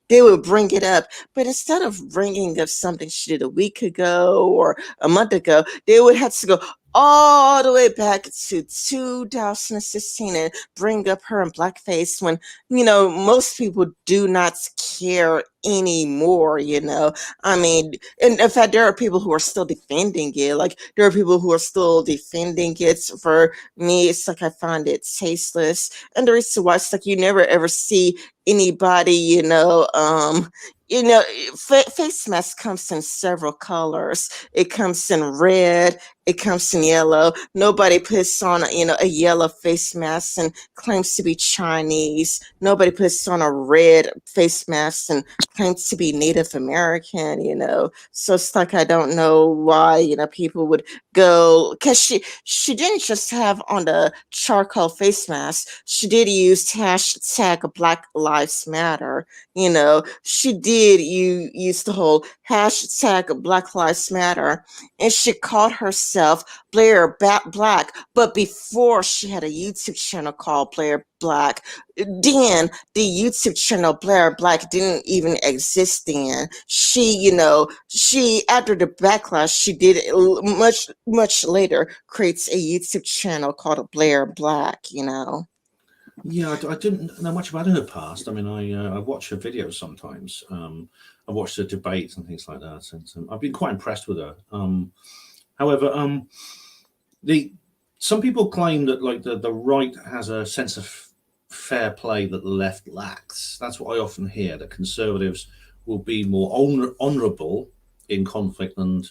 they would bring it up. But instead of bringing up something she did a week ago or a month ago, they would have to go all the way back to 2016 and bring up her in blackface when most people do not care anymore. I mean, and in fact, there are people who are still defending it. Like there are people who are still defending it. For me, it's like I find it tasteless, and the reason why it's like you never ever see anybody, face mask comes in several colors. It comes in red. It comes in yellow. Nobody puts on, a yellow face mask and claims to be Chinese. Nobody puts on a red face mask and claims to be Native American. So it's like I don't know why, people would go, because she didn't just have on the charcoal face mask. She did use hashtag Black Lives Matter. She did use the whole hashtag Black Lives Matter, and she called herself Blair Black. But before, she had a YouTube channel called Blair Black. Then the YouTube channel Blair Black didn't even exist. Then she after the backlash she did much later creates a YouTube channel called Blair Black. Yeah, I didn't know much about her past. I mean, I watch her videos sometimes. I watched her debates and things like that, and I've been quite impressed with her. However, the some people claim that like the right has a sense of fair play that the left lacks. That's what I often hear. That conservatives will be more honourable in conflict than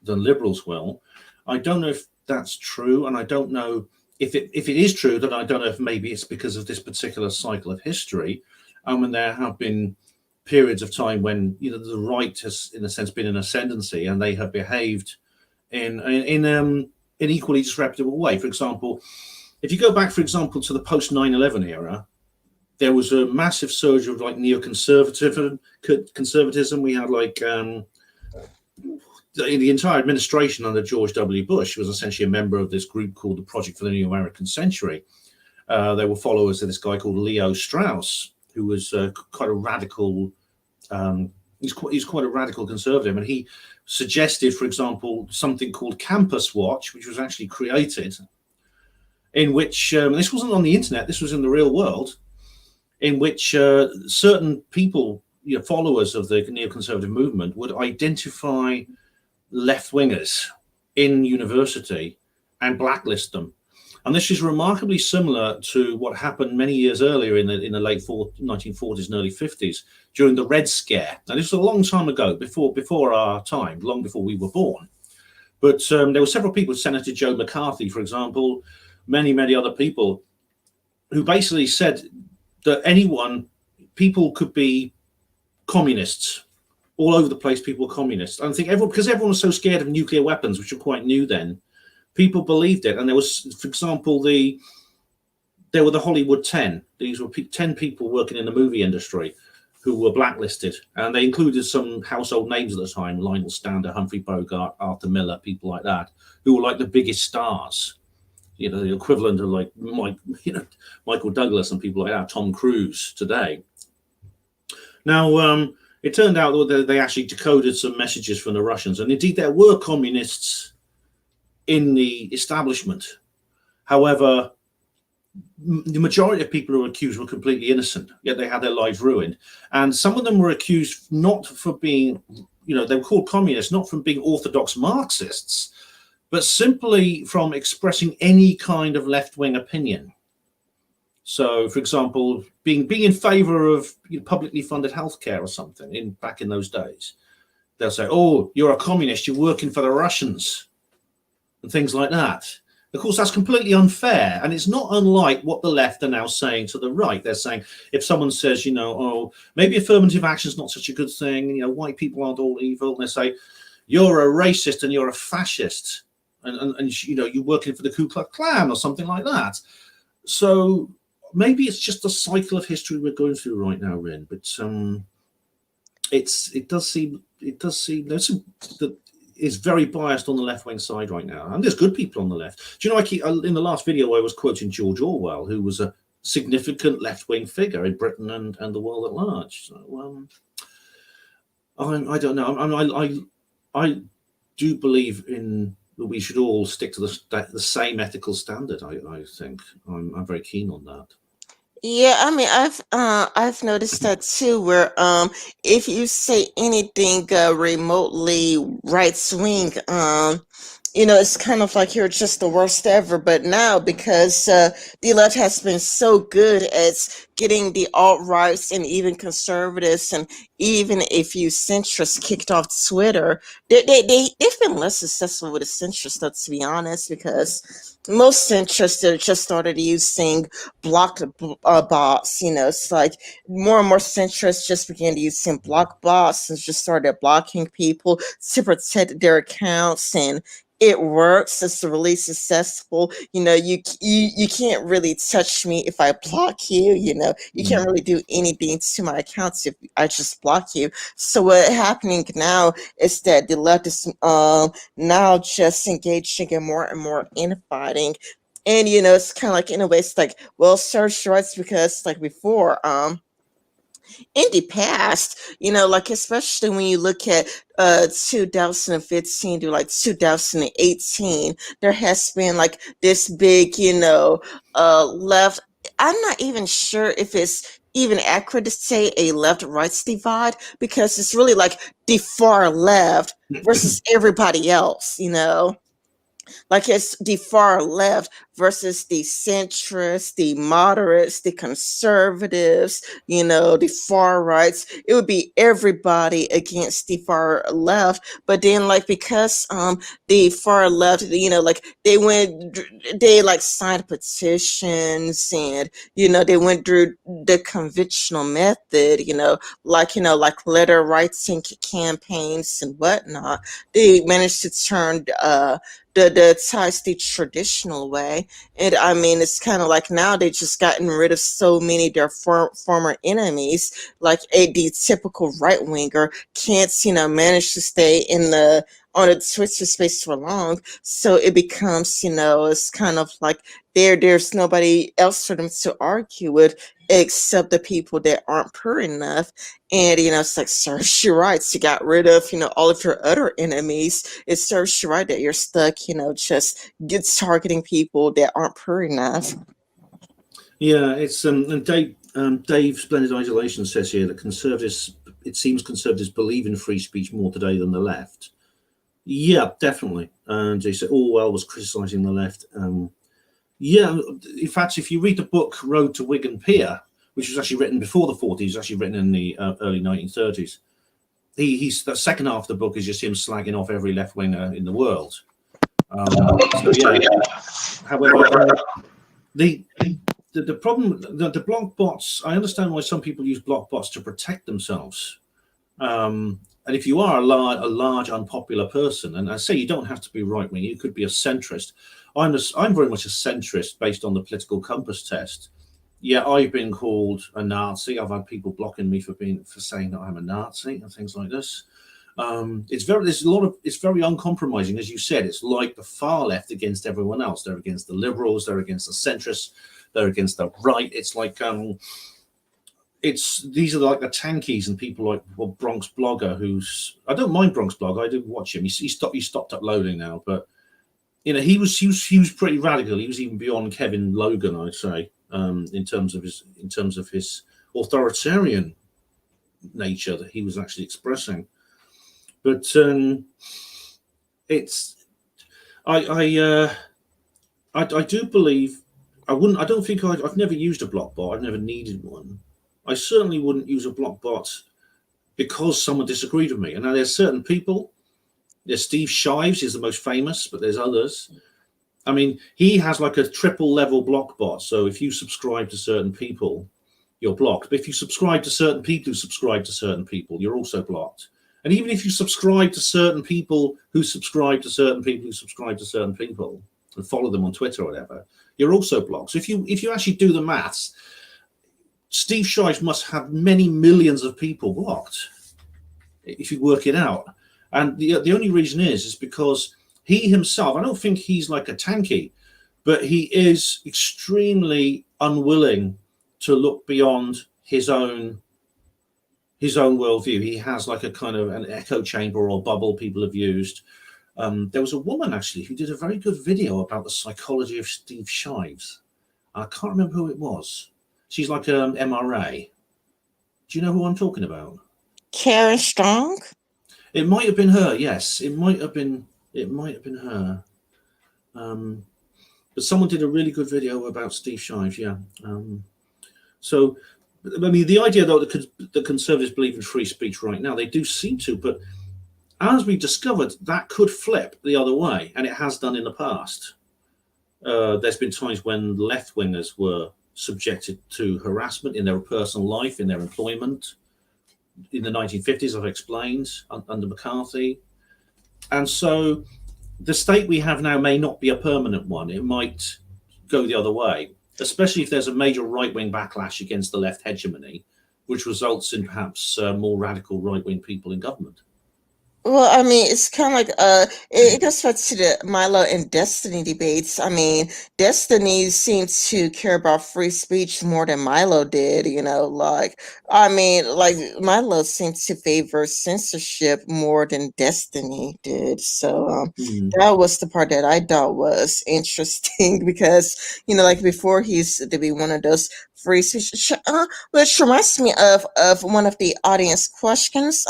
liberals will. I don't know if that's true, and I don't know if it is true, then I don't know if maybe it's because of this particular cycle of history, and there have been periods of time when the right has, in a sense, been in ascendancy, and they have behaved in an equally disreputable way. For example, if you go back, for example, to the post 9/11 era, there was a massive surge of like conservatism. We had like the entire administration under George W. Bush was essentially a member of this group called the Project for the New American Century. They were followers of this guy called Leo Strauss, who was quite a radical. He's quite a radical conservative, and he suggested, for example, something called Campus Watch, which was actually created, in which this wasn't on the internet. This was in the real world, in which certain people, followers of the neoconservative movement, would identify left wingers in university and blacklist them. And this is remarkably similar to what happened many years earlier in the late 1940s and early 50s during the Red Scare. Now, this was a long time ago, before our time, long before we were born. But there were several people, Senator Joe McCarthy, for example, many other people, who basically said that people could be communists. All over the place, people were communists. And I think because everyone was so scared of nuclear weapons, which were quite new then, people believed it. And there was, for example, there were the Hollywood 10. These were 10 people working in the movie industry who were blacklisted. And they included some household names at the time, Lionel Stander, Humphrey Bogart, Arthur Miller, people like that, who were like the biggest stars. The equivalent of like Michael Douglas and people like that, Tom Cruise today. Now, it turned out that they actually decoded some messages from the Russians, and indeed there were communists in the establishment. However, the majority of people who were accused were completely innocent, yet they had their lives ruined. And some of them were accused not for being, they were called communists, not from being orthodox Marxists, but simply from expressing any kind of left-wing opinion. So, for example, being in favour of publicly funded healthcare or something back in those days, they'll say, "Oh, you're a communist. You're working for the Russians," and things like that. Of course, that's completely unfair, and it's not unlike what the left are now saying to the right. They're saying if someone says, "Oh, maybe affirmative action is not such a good thing. White people aren't all evil," and they say, "You're a racist and you're a fascist, and you're working for the Ku Klux Klan or something like that." So maybe it's just a cycle of history we're going through right now, Rin. But it does seem that it's very biased on the left-wing side right now, and there's good people on the left. Do you know? In the last video, I was quoting George Orwell, who was a significant left-wing figure in Britain and the world at large. So, I don't know. I do believe that we should all stick to the same ethical standard. I think I'm very keen on that. Yeah, I mean, I've noticed that too, where if you say anything remotely right swing, it's kind of like you're just the worst ever. But now, because the left has been so good at getting the alt-rights and even conservatives and even a few centrists kicked off Twitter, they've been less successful with the centrists, though, to be honest, because most centrists that just started using block bots. It's like more and more centrists just began to using block bots and just started blocking people to protect their accounts, and it works. It's really successful. You can't really touch me if I block you. You can't really do anything to my accounts if I just block you. So what's happening now is that the left is now just engaging in more and more infighting. And it's kind of like, in a way, it's like, well, search rights, because like before, in the past, like especially when you look at 2015 to like 2018, there has been like this big, left. I'm not even sure if it's even accurate to say a left-rights divide, because it's really like the far left versus everybody else. like it's the far left versus the centrists, the moderates, the conservatives, the far rights. It would be everybody against the far left. But then, like, because the far left, like they like signed petitions, and they went through the conventional method, like letter writing campaigns and whatnot. They managed to turn the ties the traditional way. And I mean, it's kind of like now they just gotten rid of so many of their former enemies. Like the typical right winger can't, manage to stay in the on a Twitter space for long. So it becomes, it's kind of like there's nobody else for them to argue with except the people that aren't pure enough. And it's like serves you right. You got rid of, all of your other enemies. It serves you right that you're stuck, just get targeting people that aren't pure enough. Yeah, it's and Dave Splendid Isolation says here that conservatives, it seems conservatives believe in free speech more today than the left. Yeah, definitely. And he said Orwell was criticising the left. Yeah, in fact, if you read the book Road to Wigan Pier, which was actually written before the 40s, actually written in the early 1930s, he's the second half of the book is just him slagging off every left winger in the world. So yeah. However, the the problem, the block bots, I understand why some people use block bots to protect themselves. And if you are a large unpopular person, and I say you don't have to be right wing, you could be a centrist. I'm very much a centrist based on the political compass test. Yeah, I've been called a Nazi. I've had people blocking me for saying that I'm a Nazi and things like this. It's very uncompromising, as you said. It's like the far left against everyone else. They're against the liberals. They're against the centrists. They're against the right. It's like these are like the tankies and people like Bronx Blogger, who's I don't mind Bronx Blogger. I do watch him. He stopped uploading now, but he was pretty radical. He was even beyond Kevin Logan, I'd say, in terms of his authoritarian nature that he was actually expressing. But it's I do believe I wouldn't. I don't think I've never used a block bot. I've never needed one. I certainly wouldn't use a block bot because someone disagreed with me. And now there's certain people. There's Steve Shives is the most famous, but there's others. I mean, he has like a triple level block bot. So if you subscribe to certain people, you're blocked. But if you subscribe to certain people who subscribe to certain people, you're also blocked. And even if you subscribe to certain people who subscribe to certain people who subscribe to certain people and follow them on Twitter or whatever, you're also blocked. So if you actually do the maths, Steve Shives must have many millions of people blocked if you work it out. And the only reason is because he himself, I don't think he's like a tanky, but he is extremely unwilling to look beyond his own worldview. He has like a kind of an echo chamber or bubble people have used. There was a woman actually who did a very good video about the psychology of Steve Shives. I can't remember who it was. She's like an MRA. Do you know who I'm talking about? Karen Strong? It might have been her. Yes, it might have been. It might have been her. But someone did a really good video about Steve Shives. Yeah. So, I mean, the idea though that the conservatives believe in free speech right now, they do seem to. But as we discovered, that could flip the other way, and it has done in the past. There's been times when left wingers were subjected to harassment in their personal life, in their employment. In the 1950s, I've explained, under McCarthy. And so the state we have now may not be a permanent one. It might go the other way, especially if there's a major right-wing backlash against the left hegemony, which results in perhaps more radical right-wing people in government. Well, I mean, it's kind of like it goes back to the Milo and Destiny debates. I mean, Destiny seemed to care about free speech more than Milo did. Like I mean, like Milo seemed to favor censorship more than Destiny did. So that was the part that I thought was interesting because like before he used to be one of those free speech. Which reminds me of one of the audience questions.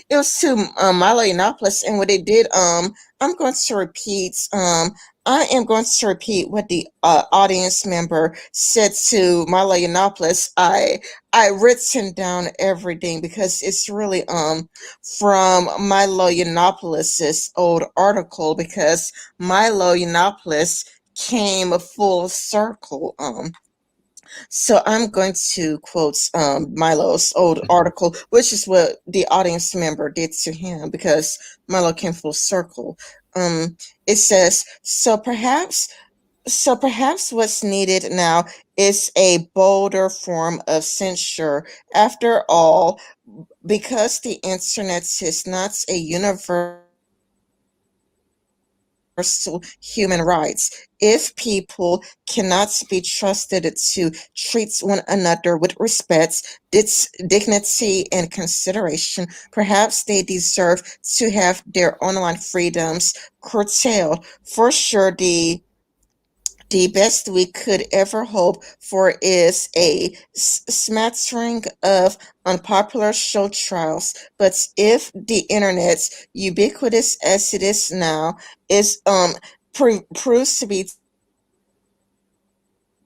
It was to Milo Yiannopoulos, and what they did. I'm going to repeat. I am going to repeat what the audience member said to Milo Yiannopoulos. I written down everything because it's really from Milo Yiannopoulos' old article, because Milo Yiannopoulos came a full circle. So I'm going to quote Milo's old article, which is what the audience member did to him, because Milo came full circle. It says, so perhaps what's needed now is a bolder form of censure. After all, because the internet is not a universal human rights. If people cannot be trusted to treat one another with respect, dignity, and consideration, perhaps they deserve to have their online freedoms curtailed. For sure, the best we could ever hope for is a smattering of unpopular show trials. But if the internet, ubiquitous as it is now, is proves to be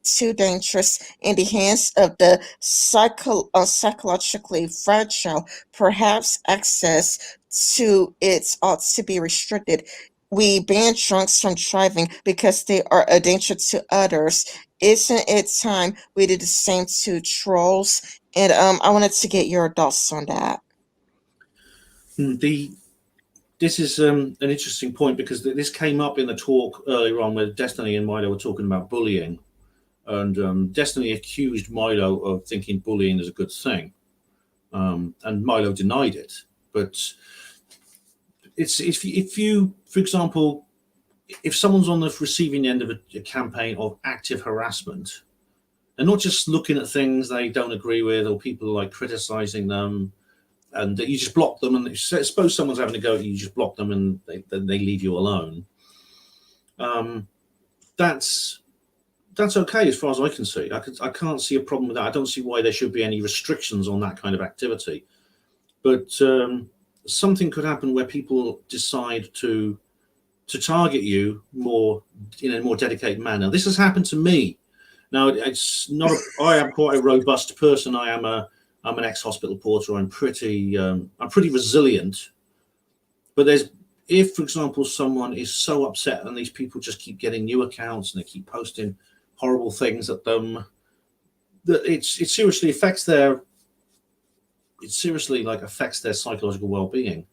too dangerous in the hands of the psychologically fragile, perhaps access to it ought to be restricted. We ban drunks from driving because they are a danger to others. Isn't it time we did the same to trolls? And I wanted to get your thoughts on that. The This is an interesting point because this came up in the talk earlier on where Destiny and Milo were talking about bullying, and Destiny accused Milo of thinking bullying is a good thing, and Milo denied it. But it's if you, for example, if someone's on the receiving end of a campaign of active harassment, and not just looking at things they don't agree with or people like criticizing them, and you just block them, and suppose someone's having a go at you, you just block them, and they leave you alone. Um, that's that's okay as far as I can see. I can't see a problem with that. I don't see why there should be any restrictions on that kind of activity. But something could happen where people decide to target you more in a more dedicated manner. This has happened to me. Now it's not. I am quite a robust person. I'm an ex-hospital porter. I'm pretty resilient. But if, for example, someone is so upset and these people just keep getting new accounts and they keep posting horrible things at them, that it seriously affects it seriously like affects their psychological well-being.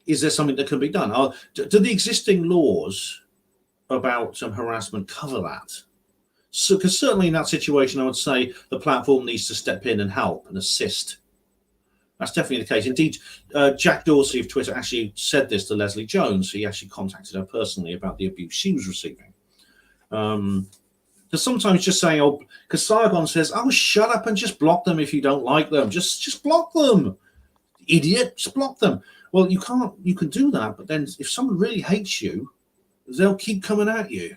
Is there something that can be done? Do the existing laws about harassment cover that? So, because certainly in that situation, I would say the platform needs to step in and help and assist. That's definitely the case. Indeed, Jack Dorsey of Twitter actually said this to Leslie Jones. He actually contacted her personally about the abuse she was receiving. Because sometimes just saying, "Oh," because Sargon says, "Oh, shut up and just block them if you don't like them. Just block them, idiot. Just block them." Well, you can't. You can do that, but then if someone really hates you, they'll keep coming at you.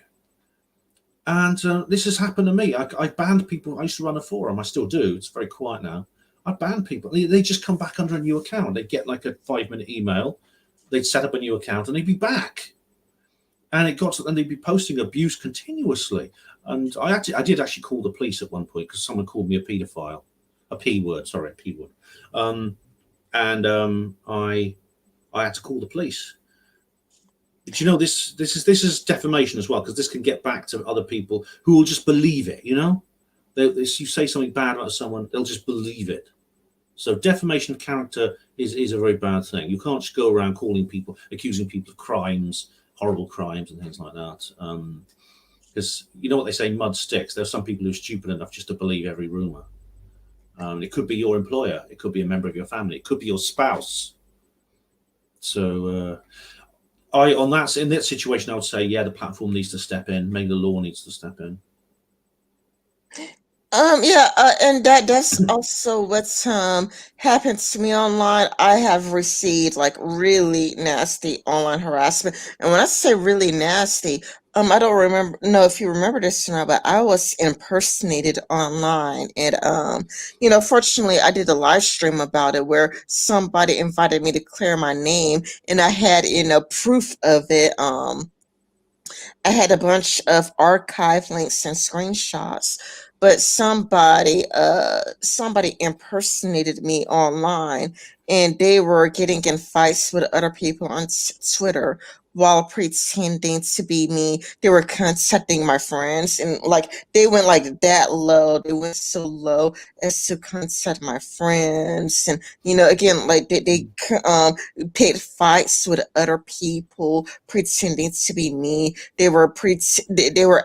And this has happened to me. I banned people. I used to run a forum. I still do. It's very quiet now. I banned people. They just come back under a new account. They'd get like a 5-minute email. They'd set up a new account and they'd be back. And they'd be posting abuse continuously. And I did actually call the police at one point because someone called me a paedophile, a p word. Sorry, a p word. And I had to call the police. But you know, this is defamation as well, because this can get back to other people who will just believe it. You know, you say something bad about someone, they'll just believe it. So defamation of character is a very bad thing. You can't just go around accusing people of crimes, horrible crimes, and things like that. Because you know what they say, mud sticks. There's some people who are stupid enough just to believe every rumor. It could be your employer, it could be a member of your family, it could be your spouse. So. In that situation, I would say, yeah, the platform needs to step in. Maybe the law needs to step in. Yeah, and that's also what's happened to me online. I have received like really nasty online harassment, and when I say really nasty, I don't remember know if you remember this or not, but I was impersonated online, and fortunately, I did a live stream about it where somebody invited me to clear my name, and I had proof of it. I had a bunch of archive links and screenshots, but somebody impersonated me online, and they were getting in fights with other people on Twitter while pretending to be me. They were contacting my friends, and like they went like that low. They went so low as to contact my friends, and again, like picked fights with other people pretending to be me. They were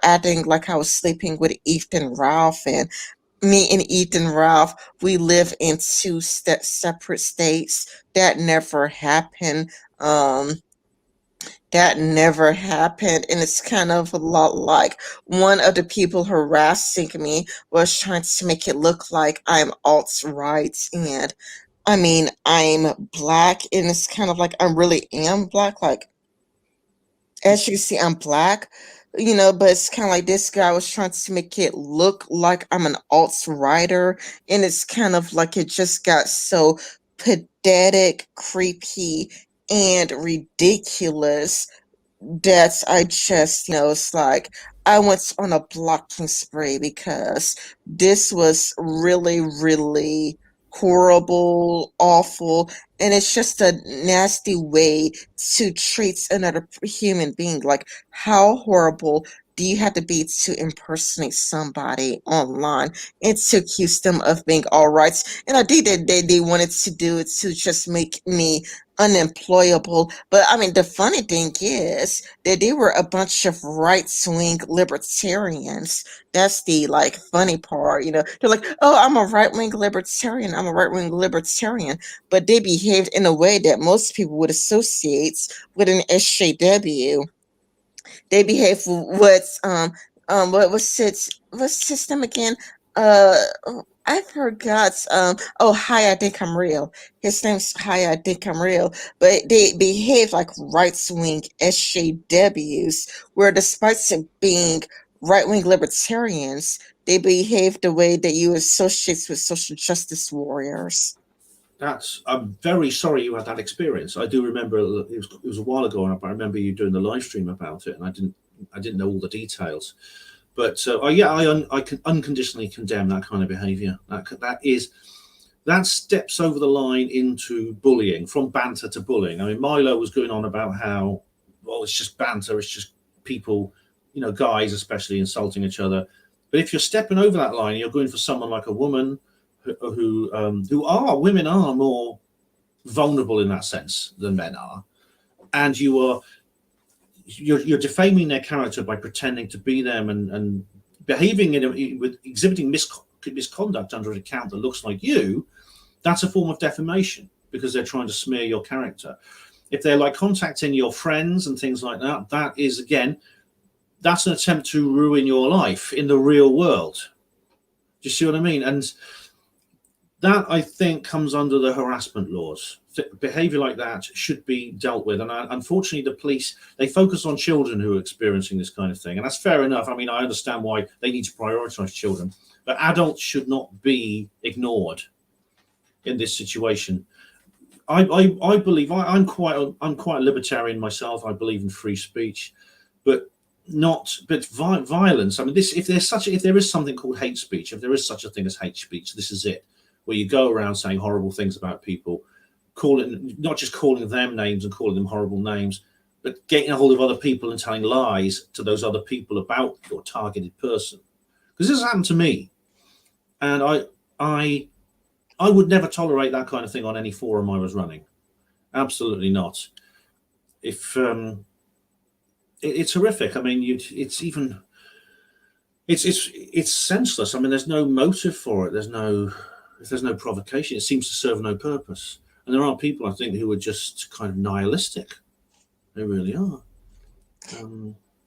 acting like I was sleeping with Ethan Ralph, and me and Ethan Ralph, we live in two separate states. That never happened. That never happened, and it's kind of a lot like one of the people harassing me was trying to make it look like I'm alt right, and I mean I'm black, and it's kind of like I really am black, like as you can see, I'm black, but it's kind of like this guy was trying to make it look like I'm an alt writer, and it's kind of like it just got so pathetic, creepy, and ridiculous that I just, it's like I went on a blocking spree because this was really, really horrible, awful, and it's just a nasty way to treat another human being. Like, how horrible do you have to be to impersonate somebody online and to accuse them of being all right? And I think that they wanted to do it to just make me unemployable. But I mean, the funny thing is that they were a bunch of right wing libertarians. That's the like funny part, They're like, "Oh, I'm a right wing libertarian. I'm a right wing libertarian," but they behaved in a way that most people would associate with an SJW. They behave what's his name again? I forgot. Hi, I think I'm real. His name's Hi, I think I'm real. But they behave like right wing SJWs, where despite being right wing libertarians, they behave the way that you associate with social justice warriors. That's. I'm very sorry you had that experience. I do remember it was a while ago, and I remember you doing the live stream about it, and I didn't know all the details. But yeah, I can unconditionally condemn that kind of behaviour. That steps over the line into bullying, from banter to bullying. I mean, Milo was going on about how, well, it's just banter, it's just people, guys especially insulting each other. But if you're stepping over that line, you're going for someone like a woman women are more vulnerable in that sense than men are, and you're defaming their character by pretending to be them and behaving with exhibiting misconduct under an account that looks like you. That's a form of defamation because they're trying to smear your character. If they're like contacting your friends and things like that, that is again, that's an attempt to ruin your life in the real world. Do you see what I mean? And that, I think, comes under the harassment laws. Behaviour like that should be dealt with, and unfortunately, the police, they focus on children who are experiencing this kind of thing, and that's fair enough. I mean, I understand why they need to prioritise children, but adults should not be ignored in this situation. I believe I'm quite a libertarian myself. I believe in free speech, but violence. I mean, this if there is something called hate speech, if there is such a thing as hate speech, this is it, where you go around saying horrible things about people, not just calling them names and calling them horrible names, but getting a hold of other people and telling lies to those other people about your targeted person. Because this has happened to me, and I would never tolerate that kind of thing on any forum I was running. Absolutely not. If it's horrific. I mean, it's senseless. I mean, there's no motive for it. If there's no provocation, it seems to serve no purpose. And there are people, I think, who are just kind of nihilistic. They really are.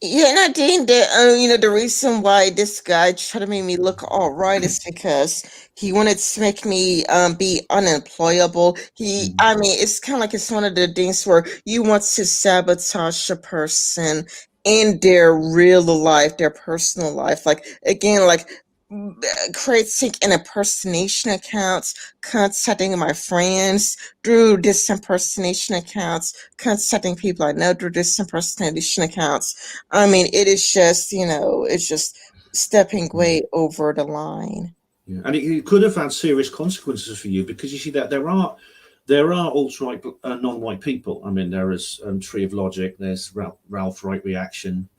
Yeah, and I think that the reason why this guy tried to make me look all right is because he wanted to make me be unemployable. I mean, it's kind of like it's one of the things where you want to sabotage a person in their real life, their personal life. Like again, like creating an impersonation accounts, contacting my friends through this impersonation accounts, contacting people I know through this impersonation accounts. I mean, it is just, it's just stepping Yeah. way over the line. Yeah. And it could have had serious consequences for you, because you see that there are alt-right non-white people. I mean, there is Tree of Logic, there's Ralph Wright Reaction,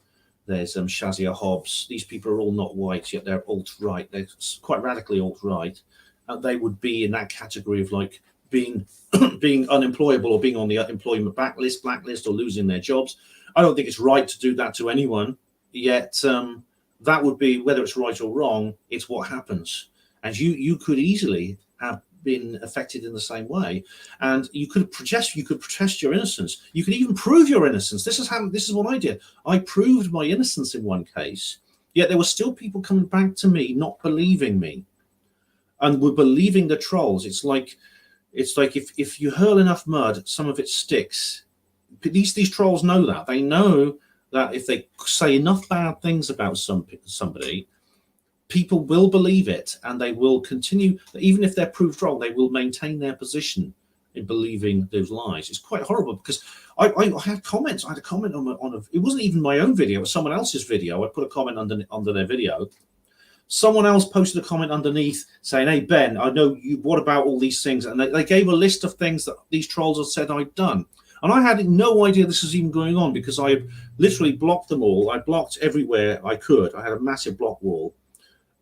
there's Shazia Hobbs. These people are all not white, yet they're alt-right. They're quite radically alt-right. They would be in that category of like being being unemployable, or being on the employment blacklist, or losing their jobs. I don't think it's right to do that to anyone. Yet that would be, whether it's right or wrong, it's what happens. And you could easily have been affected in the same way, and you could protest your innocence. You could even prove your innocence. This is what I did. I proved my innocence in one case, yet there were still people coming back to me not believing me, and were believing the trolls. It's like if you hurl enough mud, some of it sticks. These trolls know that. They know that if they say enough bad things about somebody, people will believe it, and they will continue. Even if they're proved wrong, they will maintain their position in believing those lies. It's quite horrible, because I had comments. I had a comment it wasn't even my own video, it was someone else's video. I put a comment under their video. Someone else posted a comment underneath saying, "Hey Ben, I know you. What about all these things?" And they gave a list of things that these trolls had said I'd done. And I had no idea this was even going on, because I literally blocked them all. I blocked everywhere I could. I had a massive block wall,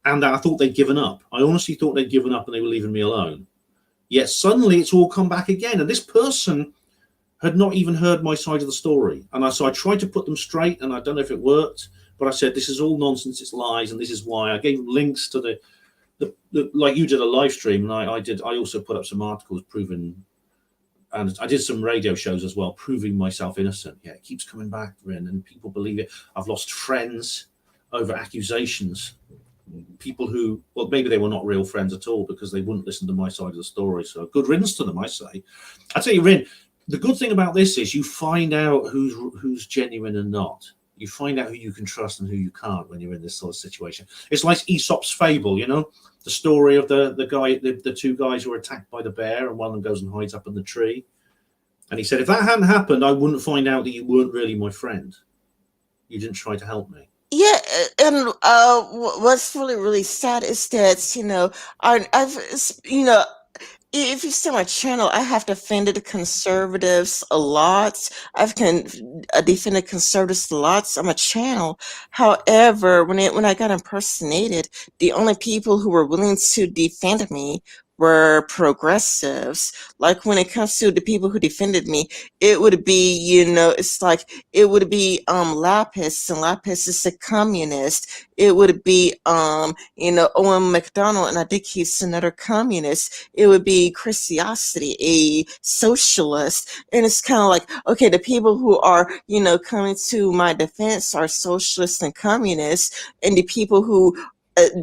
and I thought they'd given up. I honestly thought they'd given up and they were leaving me alone. Yet suddenly it's all come back again, and this person had not even heard my side of the story. And so I tried to put them straight, and I don't know if it worked, but I said, this is all nonsense, it's lies, and this is why. I gave them links to the like you did a live stream, and I also put up some articles proving, and I did some radio shows as well, proving myself innocent. Yeah, it keeps coming back, Rin, and people believe it. I've lost friends over accusations. People who, well, maybe they were not real friends at all, because they wouldn't listen to my side of the story. So good riddance to them, I say. I tell you, Rin, the good thing about this is you find out who's genuine and not. You find out who you can trust and who you can't when you're in this sort of situation. It's like Aesop's fable, the story of the two guys who were attacked by the bear, and one of them goes and hides up in the tree. And he said, if that hadn't happened, I wouldn't find out that you weren't really my friend. You didn't try to help me. Yeah, and what's really, really sad is that, I've, if you see my channel, I have defended conservatives a lot. Defended conservatives a lot on my channel. However, when I got impersonated, the only people who were willing to defend me were progressives. Like when it comes to the people who defended me, it would be, it's like it would be Lapis, and Lapis is a communist. It would be Owen McDonald, and I think he's another communist. It would be Christiosity, a socialist. And it's kind of like, okay, the people who are, coming to my defense are socialists and communists, and the people who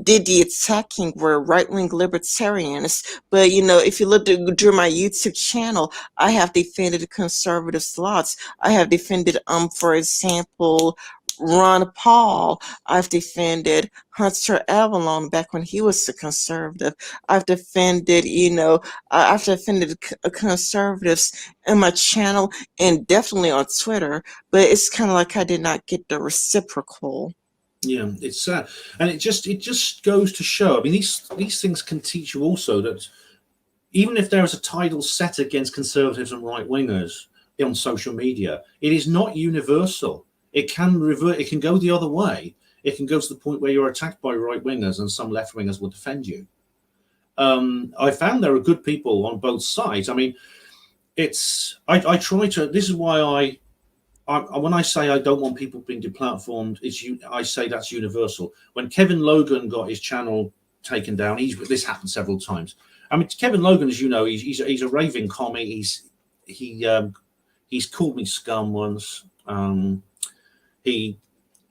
did the attacking were right-wing libertarians. But if you look through my YouTube channel, I have defended conservatives lots. I have defended, for example, Ron Paul. I've defended Hunter Avalon back when he was a conservative. I've defended, I've defended conservatives in my channel and definitely on Twitter. But it's kind of like I did not get the reciprocal. Yeah, it's sad, and it just goes to show. I mean, these things can teach you also that even if there is a title set against conservatives and right wingers on social media, it is not universal. It can revert. It can go the other way. It can go to the point where you're attacked by right wingers, and some left wingers will defend you. I found there are good people on both sides. I mean, I try to. This is why when I say I don't want people being deplatformed, I say that's universal. When Kevin Logan got his channel taken down, this happened several times. I mean, Kevin Logan, as you know, he's a raving commie. He's called me scum once. He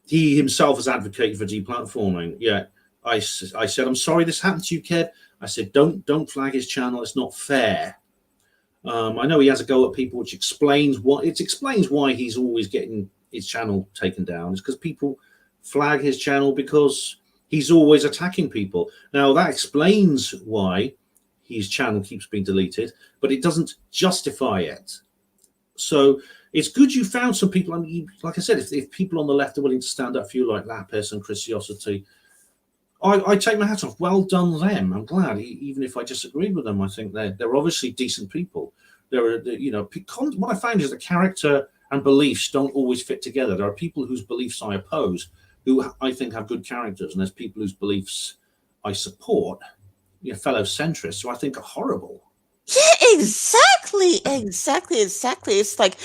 himself has advocated for deplatforming. Yeah, I said, I'm sorry this happened to you, Kev. I said, don't flag his channel. It's not fair. I know he has a go at people, which explains why he's always getting his channel taken down. It's because people flag his channel because he's always attacking people. Now that explains why his channel keeps being deleted, but it doesn't justify it. So it's good you found some people. I mean, like I said, if people on the left are willing to stand up for you, like Lapis and Christiosity, I take my hat off. Well done, them. I'm glad, even if I disagreed with them. I think they're obviously decent people. What I find is the character and beliefs don't always fit together. There are people whose beliefs I oppose, who I think have good characters, and there's people whose beliefs I support, fellow centrists, who I think are horrible. Yeah, exactly. It's like,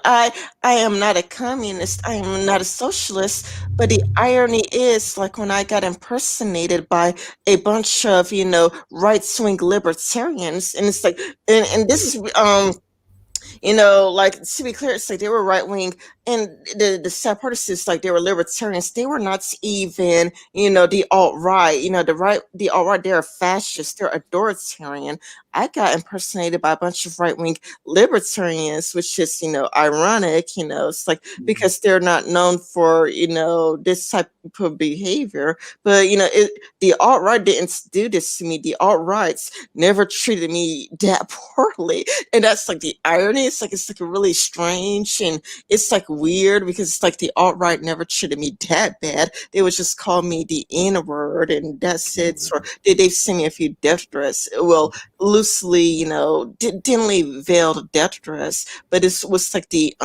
I am not a communist, I am not a socialist, but the irony is, like, when I got impersonated by a bunch of, right-swing libertarians, and it's like, and this is, like, to be clear, it's like they were right wing, and the sad part is like they were libertarians. They were not even, the alt right. The alt right. They're fascist. They're authoritarian. I got impersonated by a bunch of right wing libertarians, which is, ironic. It's like because they're not known for, this type of behavior. But the alt right didn't do this to me. The alt rights never treated me that poorly, and that's like the irony. It's like really strange, and it's like weird because it's like the alt right never treated me that bad. They would just call me the N word, and that's it. Or they've sent me a few death threats. Well, loosely, dimly veiled death threats, but it was like it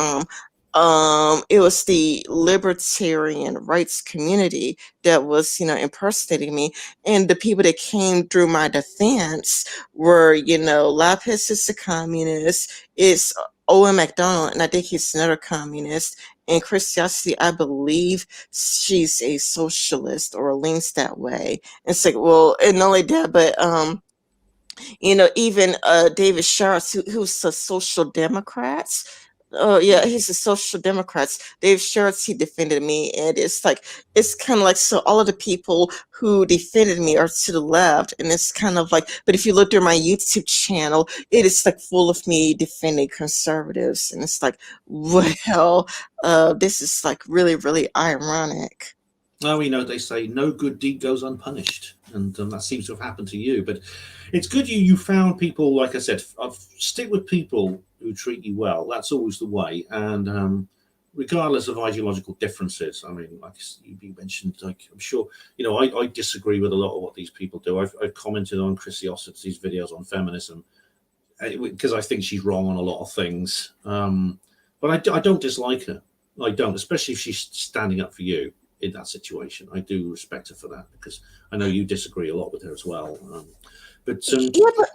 was the libertarian rights community that was, impersonating me. And the people that came through my defense were, Lapis is a communist, it's Owen McDonald, and I think he's another communist. And Christiosity, I believe she's a socialist or leans that way. And it's like, well, and not only that, but even David Sharps, who's a social democrats. Oh yeah, he's a social democrats. Dave Sharps, he defended me, and it's kind of like, so all of the people who defended me are to the left, and it's kind of like, but if you look through my YouTube channel, it is like full of me defending conservatives, and it's like, well, this is like really really ironic. Oh, they say no good deed goes unpunished, and that seems to have happened to you. But it's good you found people. Like I said, stick with people who treat you well. That's always the way. And regardless of ideological differences, I mean, like you mentioned, like I'm sure I disagree with a lot of what these people do. I've commented on Chrissy Ossity's videos on feminism because I think she's wrong on a lot of things. But I don't dislike her. I don't, especially if she's standing up for you in that situation. I do respect her for that because I know you disagree a lot with her as well. But Yeah, but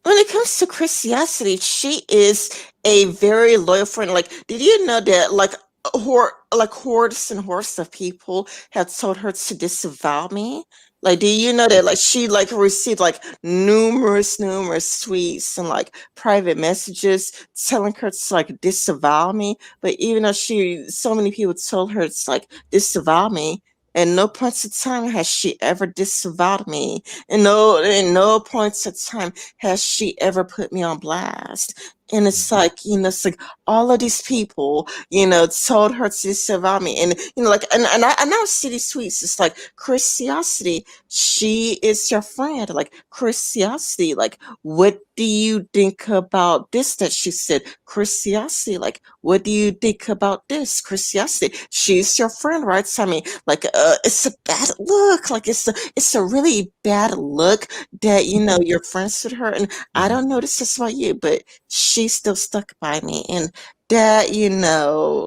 when it comes to Christiosity, she is a very loyal friend. Like, did you know that hordes and hordes of people have told her to disavow me? Like, do you know that like she like received like numerous tweets and like private messages telling her to like disavow me? But even though so many people told her to like disavow me, and no points of time has she ever disavowed me. And no points of time has she ever put me on blast. And it's like, it's like all of these people, told her to disavow me. And, like, and I now see these tweets. It's like, Christiosity, she is your friend. Like, Christiosity, like, what do you think about this that she said? Christiosity, like, what do you think about this? Christiosity, she's your friend, right? So, I mean, like, it's a bad look. Like, it's a really bad look that, you're friends with her. And I don't know this is about you, but she's still stuck by me. And that,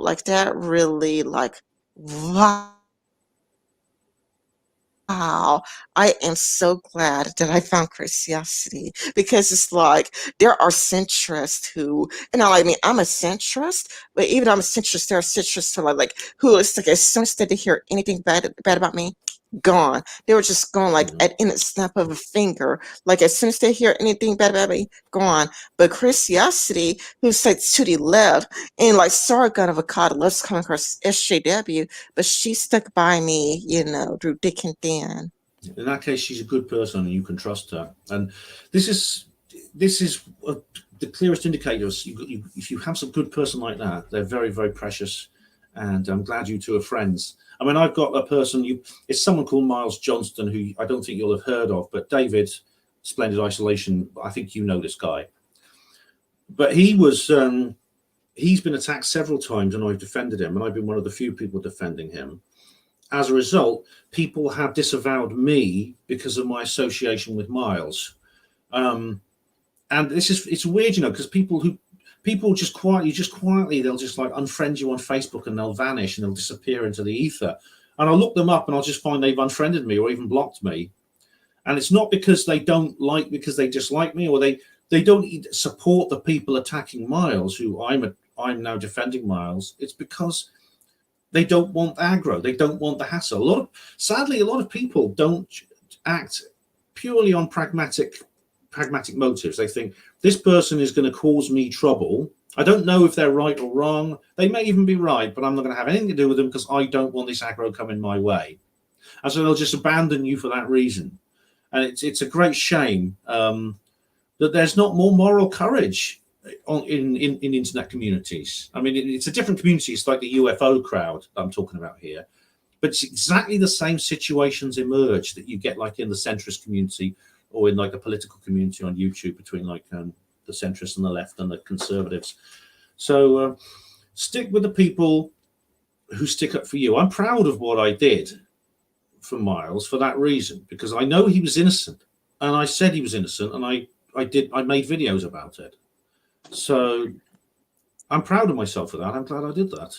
like, that really, like, wow, I am so glad that I found Christiosity, because it's like there are centrists who, and I mean, I'm a centrist, but even though I'm a centrist, there are centrists who are like who is like, as soon as they hear anything bad about me, gone. They were just gone, like in a snap of a finger. Like, as soon as they hear anything bad about me, gone. But Christiosity, who's like to the left, and like Sargon of Akkad loves coming across SJW, but she stuck by me, through thick and thin. in that case, she's a good person and you can trust her. And this is the clearest indicators. If you have some good person like that, they're very, very precious, and I'm glad you two are friends. I mean, I've got a person. It's someone called Miles Johnston, who I don't think you'll have heard of, but David, Splendid Isolation. I think you know this guy, but he's been attacked several times, and I've defended him, and I've been one of the few people defending him. As a result, people have disavowed me because of my association with Miles. Um, and it's weird, because people just quietly they'll just like unfriend you on Facebook and they'll vanish and they'll disappear into the ether. And I'll look them up and I'll just find they've unfriended me or even blocked me. And it's not because they don't like because they dislike me or they don't support the people attacking Miles, who I'm now defending Miles. It's because they don't want aggro. They don't want the hassle. Sadly, a lot of people don't act purely on pragmatic motives. They think this person is going to cause me trouble. I don't know if they're right or wrong. They may even be right, but I'm not going to have anything to do with them because I don't want this aggro coming my way. And so they'll just abandon you for that reason. And it's a great shame that there's not more moral courage in internet communities. I mean, it's a different community. It's like the UFO crowd that I'm talking about here. But it's exactly the same situations emerge that you get like in the centrist community or in like the political community on YouTube between like the centrists and the left and the conservatives. So stick with the people who stick up for you. I'm proud of what I did for Miles for that reason, because I know he was innocent, and I said he was innocent, and I made videos about it. So I'm proud of myself for that. I'm glad I did that.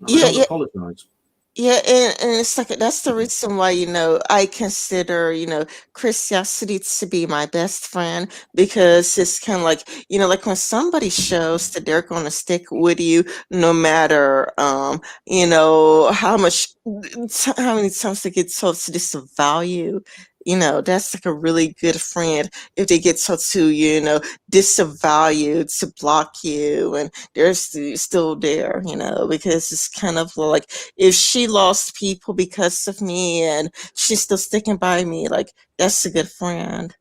And I Yeah, don't yeah, apologize. yeah, and it's like that's the reason why, I consider, Chris to be my best friend, because it's kind of like, like when somebody shows that they're going to stick with you no matter, how many times they get told to disavow, that's like a really good friend if they get told to, disavow you, to block you, and they're still there, because it's kind of like if she lost people because of me and she's still sticking by me, like that's a good friend.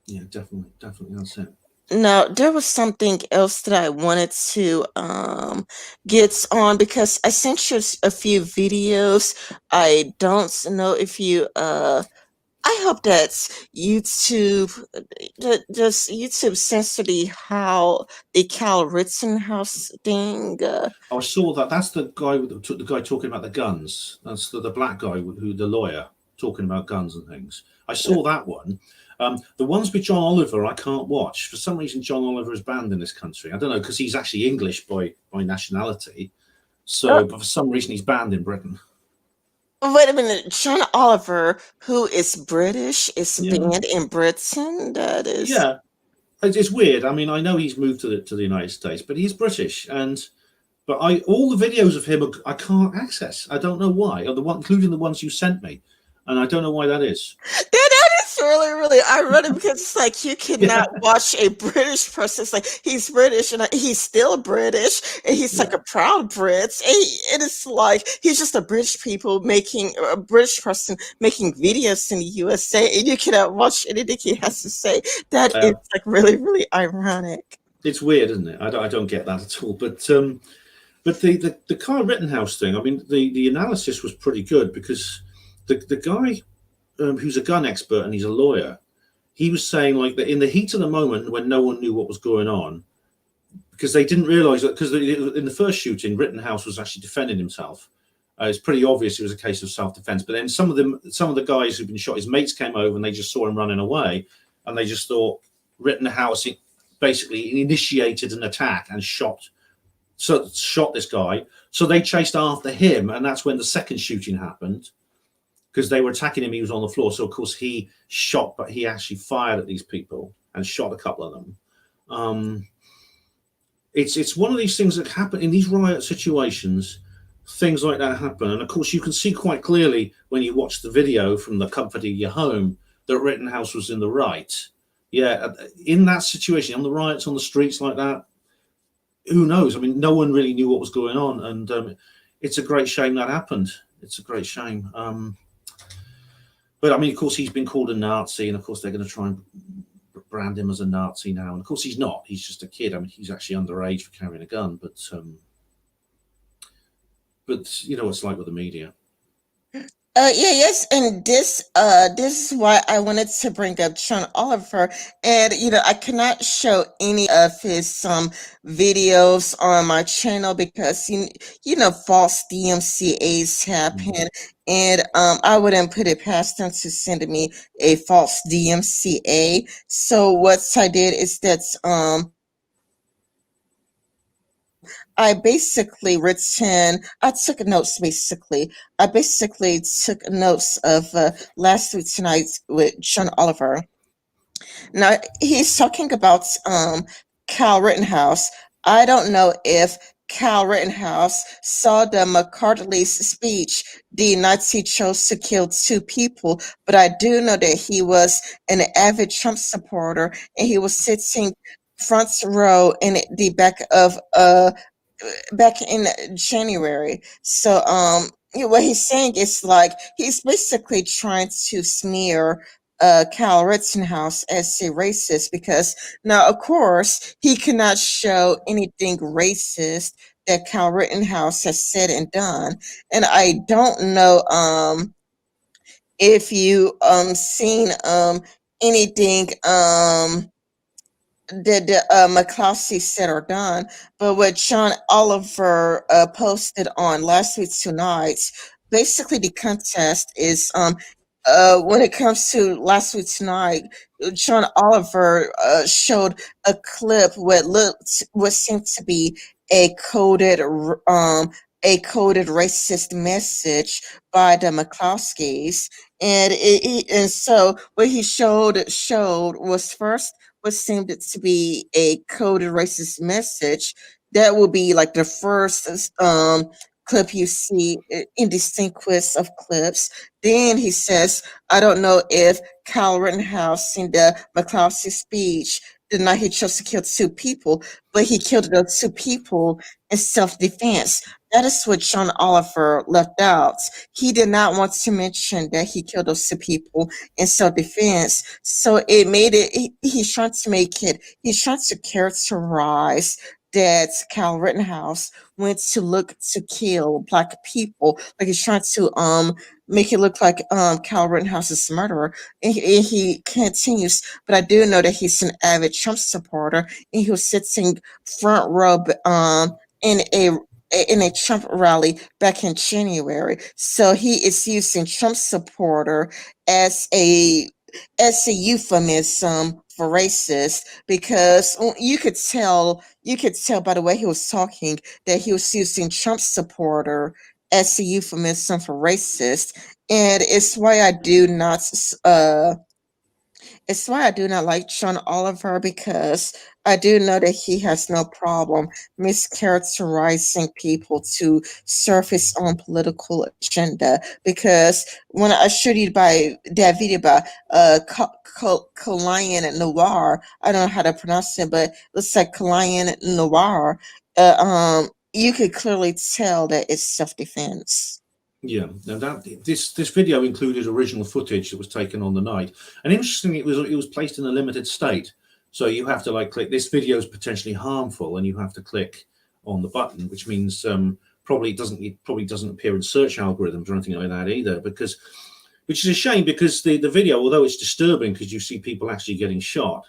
Yeah, definitely, that's it. Now, there was something else that I wanted to get on because I sent you a few videos. I don't know if you I hope that YouTube does YouTube censor the Cal Rittenhouse thing. I saw that. That's the guy the guy talking about the guns. That's the black guy who the lawyer talking about guns and things. I saw that one. The ones with John Oliver, I can't watch for some reason. John Oliver is banned in this country. I don't know because he's actually English by nationality. Uh, So, but for some reason, he's banned in Britain. Wait a minute, John Oliver, who is British, is Yeah, banned in Britain. That is. yeah. It's weird. I mean, I know he's moved to the United States, but he's British, and but I all the videos of him I can't access. I don't know why. Or the one, including the ones you sent me, and I don't know why that is. That is really, really ironic because it's like you Yeah, cannot watch a British person. It's like he's British and he's still British and he's like yeah. a proud Brit. And it's like he's just a British person making videos in the USA and you cannot watch anything he has to say. That is Uh, like really, really ironic. it's weird, isn't it? I don't get that at all. But the Kyle Rittenhouse thing. I mean, the analysis was pretty good because the guy who's a gun expert and he's a lawyer. He was saying like that in the heat of the moment when no one knew what was going on, because they didn't realize that because in the first shooting, Rittenhouse was actually defending himself. It's pretty obvious it was a case of self-defense. But then some of the guys who'd been shot, his mates came over and they just saw him running away, and they just thought Rittenhouse basically initiated an attack and shot this guy. So they chased after him, and that's when the second shooting happened because they were attacking him. He was on the floor, so of course he shot, but he actually fired at these people and shot a couple of them. It's one of these things that happen in these riot situations. Things like that happen, and of course you can see quite clearly when you watch the video from the comfort of your home that Rittenhouse was in the right. Yeah, in that situation, on the riots on the streets like that, who knows? I mean, no one really knew what was going on, and it's a great shame that happened. It's a great shame. But I mean, of course, he's been called a Nazi, and of course they're going to try and brand him as a Nazi now. And of course, he's not. He's just a kid. I mean, he's actually underage for carrying a gun. But you know what it's like with the media. Yeah, yes, and this is why I wanted to bring up John Oliver, and I cannot show any of his videos on my channel because false DMCA's happen, and I wouldn't put it past them to send me a false DMCA. So what I did is that I basically written, I took notes basically. I basically took notes of last week tonight with John Oliver. Now he's talking about Cal Rittenhouse. I don't know if Cal Rittenhouse saw the McCarthy's speech the Nazi chose to kill two people, but I do know that he was an avid Trump supporter and he was sitting front row in the back in January. So what he's saying is like he's basically trying to smear Cal Rittenhouse as a racist because now of course he cannot show anything racist that Cal Rittenhouse has said and done. And I don't know if you seen anything did McCloskey said or done, but what John Oliver posted on last week tonight, basically the contest is when it comes to last week tonight, John Oliver showed a clip what seemed to be a coded a coded racist message by the McCloskeys, and and so what he showed was first what seemed to be a coded racist message. That will be like the first clip you see in the sequence of clips. Then he says, I don't know if Kyle Rittenhouse in the McCloskey speech the night he chose to kill two people, but he killed those two people in self-defense. That is what John Oliver left out. He did not want to mention that he killed those two people in self-defense. So it made it, he's trying to make it, he's trying to characterize that Kyle Rittenhouse went to look to kill black people. Like he's trying to make it look like Kyle Rittenhouse is a murderer. And he continues, but I do know that he's an avid Trump supporter, and he was sitting front row in a Trump rally back in January. So he is using Trump supporter as a euphemism for racist because you could tell by the way he was talking that he was using Trump supporter as a euphemism for racist, and it's why I do not like Sean Oliver because I do know that he has no problem mischaracterizing people to serve his own political agenda. Because when I showed you by that video about Kalian Noir, I don't know how to pronounce it, but it looks like Kalian Noir. You could clearly tell that it's self defense. Yeah, and this video included original footage that was taken on the night, and interestingly, it was placed in a limited state. So you have to like click this video is potentially harmful, and you have to click on the button, which means it probably doesn't appear in search algorithms or anything like that either, because which is a shame because the video, although it's disturbing because you see people actually getting shot,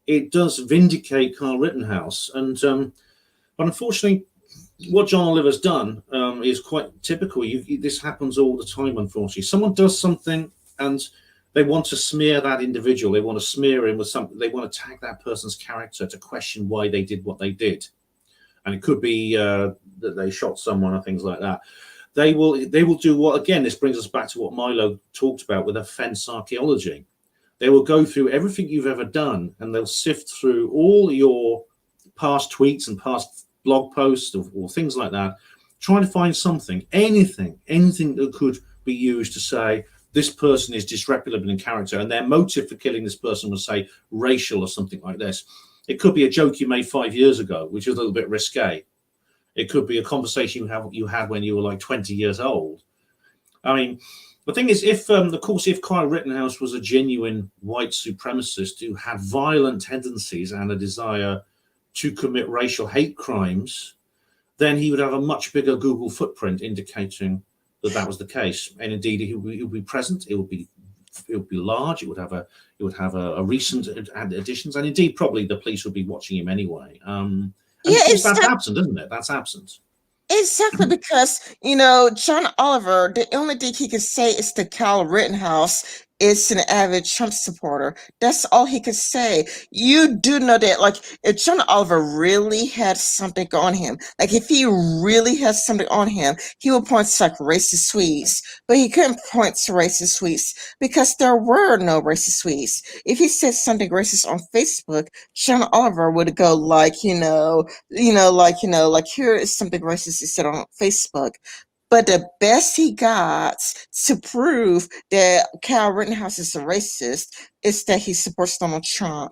it does vindicate Carl Rittenhouse, but unfortunately what John Oliver's done is quite typical. This happens all the time, unfortunately. Someone does something and they want to smear that individual. They want to smear him with something. They want to tag that person's character to question why they did what they did. And it could be that they shot someone or things like that. They will do what, again, this brings us back to what Milo talked about with offense archaeology. They will go through everything you've ever done and they'll sift through all your past tweets and past blog posts or things like that, trying to find something, anything that could be used to say this person is disreputable in character and their motive for killing this person was, say, racial or something like this. It could be a joke you made 5 years ago, which is a little bit risque. It could be a conversation you had when you were like 20 years old. I mean, The thing is, of course, if Kyle Rittenhouse was a genuine white supremacist who had violent tendencies and a desire to commit racial hate crimes, then he would have a much bigger Google footprint indicating that that was the case. And indeed, he would be present. It would be large. It would have a recent additions, and indeed, probably the police would be watching him anyway. And of Yeah, course, that's exactly. absent, isn't it? That's absent. Exactly, because John Oliver, the only thing he could say is that Kyle Rittenhouse is an avid Trump supporter. That's all he could say. You do know that, like, if John Oliver really had something on him, like if he really has something on him, he would point to like racist tweets, but he couldn't point to racist tweets because there were no racist tweets. If he said something racist on Facebook, John Oliver would go like, like here is something racist he said on Facebook. But the best he got to prove that Kyle Rittenhouse is a racist is that he supports Donald Trump.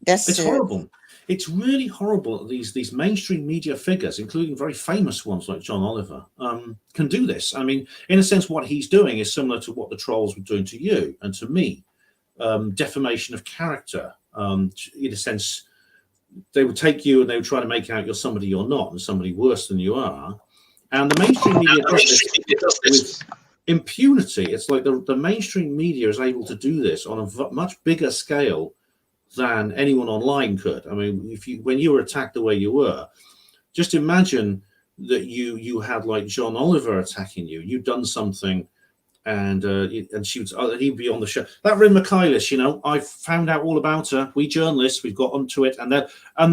That's It's it. horrible. It's really horrible that these mainstream media figures, including very famous ones like John Oliver, can do this. I mean, in a sense, what he's doing is similar to what the trolls were doing to you and to me. Defamation of character. In a sense, they would take you and they would try to make out you're somebody you're not and somebody worse than you are. And the mainstream media does this with impunity. It's like the mainstream media is able to do this on a much bigger scale than anyone online could. I mean, if you when you were attacked the way you were, just imagine that you had like John Oliver attacking you. You'd done something, and she would he'd be on the show. That Rin Michaelis, I found out all about her. We journalists, we've got onto it, and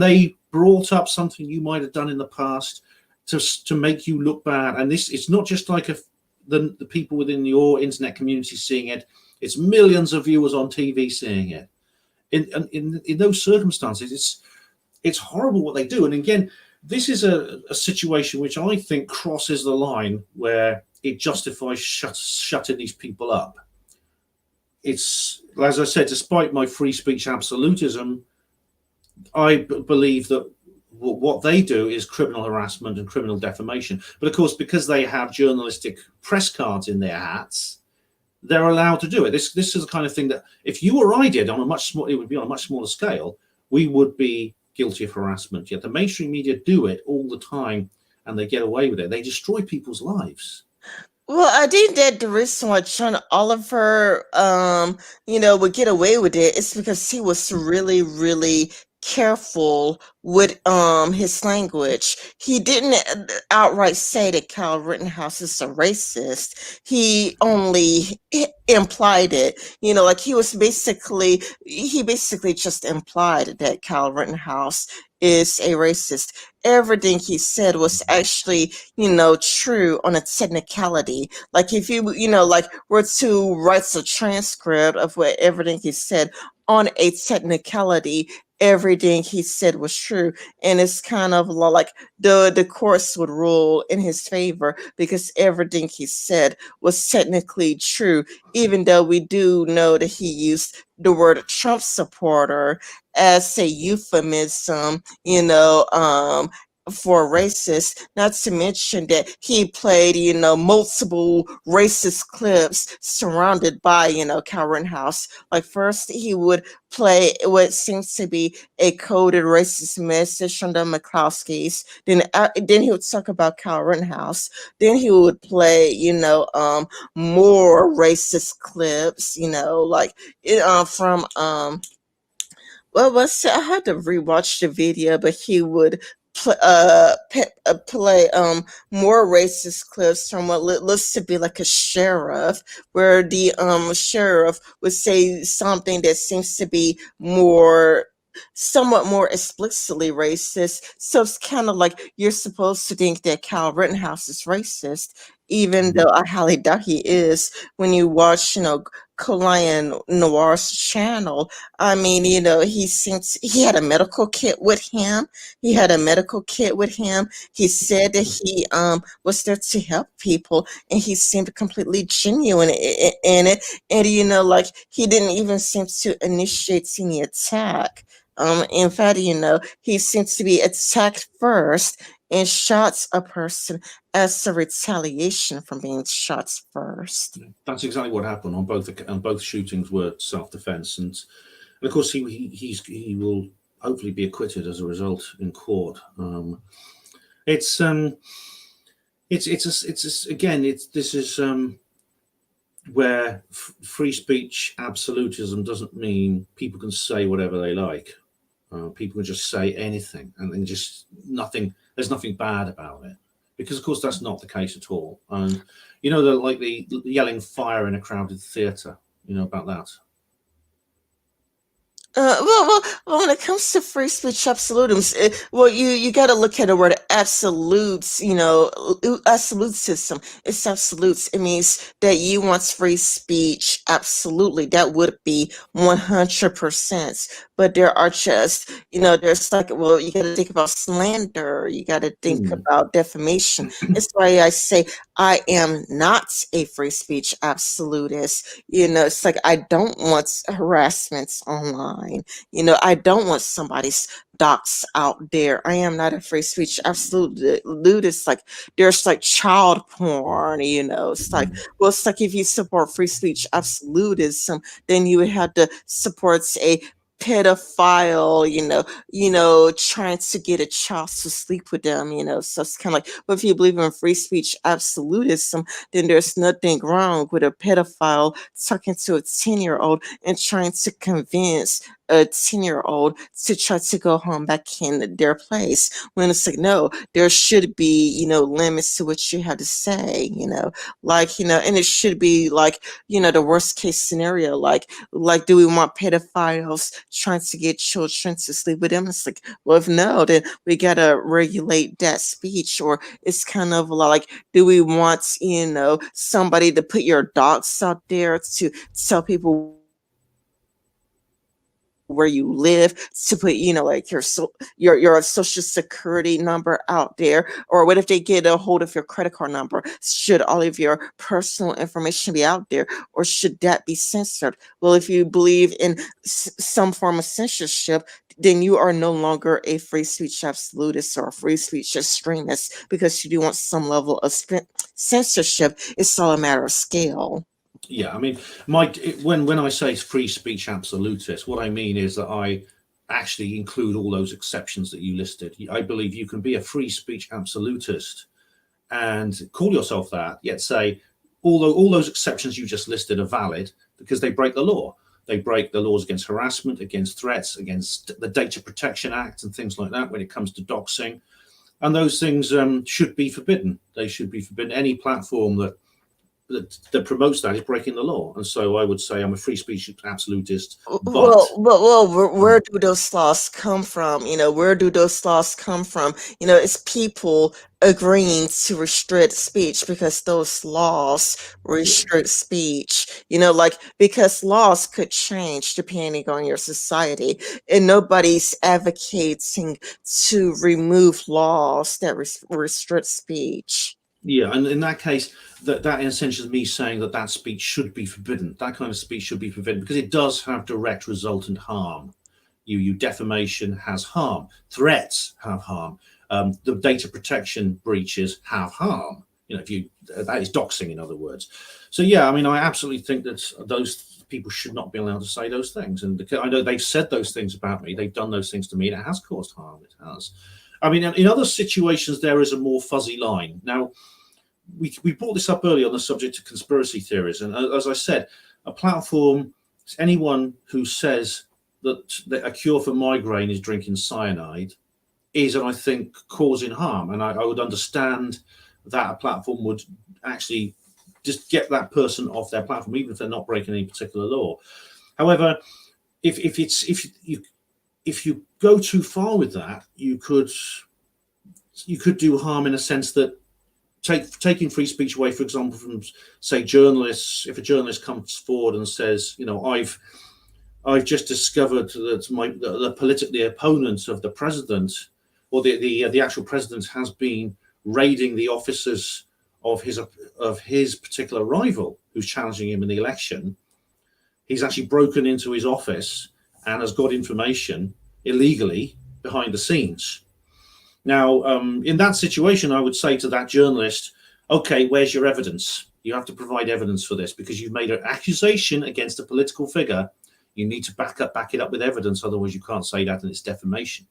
they brought up something you might have done in the past to make you look bad. And this, it's not just like the people within your internet community seeing it. It's millions of viewers on TV seeing it. In those circumstances, it's horrible what they do. And again, this is a situation which I think crosses the line where it justifies shutting these people up. It's, as I said, despite my free speech absolutism, I believe that what they do is criminal harassment and criminal defamation. But of course, because they have journalistic press cards in their hats, they're allowed to do it. This is the kind of thing that if you or I did on a much small, it would be on a much smaller scale. We would be guilty of harassment. Yet the mainstream media do it all the time, and they get away with it. They destroy people's lives. Well, I think that the reason why John Oliver, would get away with it is because he was really, really careful with his language. He didn't outright say that Kyle Rittenhouse is a racist. He only implied it. Like he basically just implied that Kyle Rittenhouse is a racist. Everything he said was actually true on a technicality. Like if like were to write a transcript of what everything he said on a technicality, everything he said was true. And it's kind of like the course would rule in his favor because everything he said was technically true, even though we do know that he used the word Trump supporter as a euphemism, for racist, not to mention that he played, multiple racist clips surrounded by, Kyle Rittenhouse. Like first he would play what seems to be a coded racist message from the McCloskeys. Then he would talk about Kyle Rittenhouse. Then he would play, more racist clips, like from well, I had to rewatch the video, but he would play more racist clips from what looks to be like a sheriff, where the sheriff would say something that seems to be somewhat more explicitly racist. So it's kind of like you're supposed to think that Kyle Rittenhouse is racist, even Mhm. though I highly doubt he is. When you watch, Colion Noir's channel, I mean, he had a medical kit with him. He had a medical kit with him. He said that he was there to help people, and he seemed completely genuine in it. And like he didn't even seem to initiate any attack. In fact, he seems to be attacked first and shots a person as a retaliation from being shot first. That's exactly what happened on both. And both shootings were self-defense, and of course he will hopefully be acquitted as a result in court. It's again it's this is where free speech absolutism doesn't mean people can say whatever they like. People can just say anything, and then just nothing. There's nothing bad about it, because of course that's not the case at all. And you know, the yelling fire in a crowded theatre. You know about that. Well, when it comes to free speech absolutism, well, you got to look at the word absolutes. Absolutism. It's absolutes. It means that you want free speech. Absolutely, that would be 100%. But there are just, there's like, well, you got to think about slander. You got to think Hmm. about defamation. It's why I say I am not a free speech absolutist. It's like I don't want harassments online. I don't want somebody's docs out there. I am not a free speech absolutist. Like there's like child porn. It's like, well, it's like if you support free speech absolutism, then you would have to support a pedophile, trying to get a child to sleep with them, so it's kind of like, but if you believe in free speech absolutism, then there's nothing wrong with a pedophile talking to a 10-year-old and trying to convince a 10-year-old to try to go home back in their place. When it's like, no, there should be, limits to what you have to say, like, and it should be like, the worst case scenario, like, do we want pedophiles trying to get children to sleep with them? It's like, well, if no, then we gotta regulate that speech. Or it's kind of like, do we want, somebody to put your dogs out there to tell people where you live, to put like your social security number out there? Or what if they get a hold of your credit card number? Should all of your personal information be out there, or should that be censored? Well, if you believe in some form of censorship, then you are no longer a free speech absolutist or a free speech extremist, because you do want some level of censorship. It's all a matter of scale. Yeah, I mean, when I say free speech absolutist, what I mean is that I actually include all those exceptions that you listed. I believe you can be a free speech absolutist and call yourself that, yet say all those exceptions you just listed are valid because they break the law. They break the laws against harassment, against threats, against the Data Protection Act, and things like that when it comes to doxing. And those things should be forbidden. They should be forbidden. Any platform that promotes that is breaking the law. And so I would say I'm a free speech absolutist, but Well, where do those laws come from? Where do those laws come from? It's people agreeing to restrict speech because those laws restrict speech. Like, because laws could change depending on your society, and nobody's advocating to remove laws that restrict speech. yeah, and in that case, that essentially is me saying that speech should be forbidden. That kind of speech should be forbidden because it does have direct resultant harm. You defamation has harm. Threats have harm. The data protection breaches have harm. If you that is doxing, in other words. So yeah, I mean, I absolutely think that those people should not be allowed to say those things. And I know they've said those things about me. They've done those things to me, and it has caused harm. It has. I mean, in other situations, there is a more fuzzy line. Now, we brought this up earlier on the subject of conspiracy theories, and as I said, a platform, anyone who says that a cure for migraine is drinking cyanide is, and I think, causing harm. And I would understand that a platform would actually just get that person off their platform, even if they're not breaking any particular law. However, if you go too far with that, you could do harm in a sense that taking free speech away, for example, from, say, journalists. If a journalist comes forward and says, I've just discovered that the politically opponent of the president, or the actual president, has been raiding the offices of his particular rival who's challenging him in the election. He's actually broken into his office and has got information illegally behind the scenes. Now, in that situation, I would say to that journalist, okay, where's your evidence? You have to provide evidence for this because you've made an accusation against a political figure. You need to back it up with evidence. Otherwise, you can't say that and it's defamation.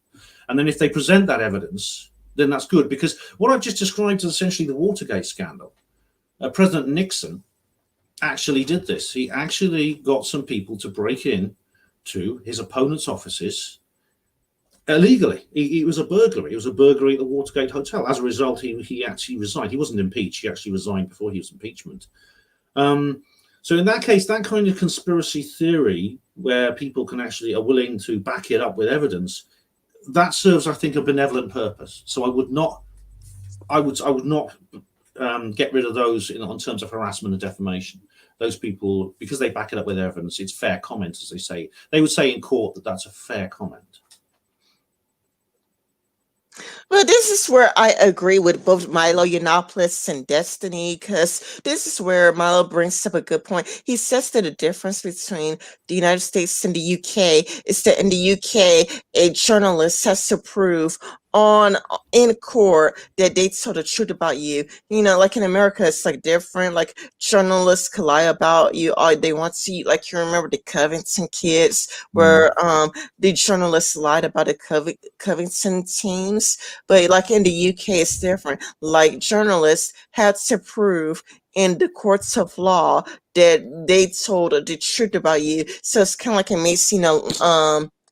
And then if they present that evidence, then that's good, because what I've just described is essentially the Watergate scandal. President Nixon actually did this. He actually got some people to break in to his opponent's offices illegally. It was a burglary. It was a burglary at the Watergate Hotel. As a result, he actually resigned. He wasn't impeached. He actually resigned before he was impeachment. So in that case, that kind of conspiracy theory where people can actually are willing to back it up with evidence, that serves, I think, a benevolent purpose. So I would not get rid of those in terms of harassment and defamation. Those people, because they back it up with evidence, it's fair comment, as they say. They would say in court that that's a fair comment. Well, this is where I agree with both Milo Yiannopoulos and Destiny, because this is where Milo brings up a good point. He says that the difference between the United States and the UK is that in the UK, a journalist has to prove on in court that they told the truth about you. You know, like in America, it's like different. Like journalists can lie about you all they want to. Like you remember the Covington kids, Mm. where the journalists lied about the Covington teams, but like in the UK, it's different. Like journalists had to prove in the courts of law that they told the truth about you. So it's kind of like it makes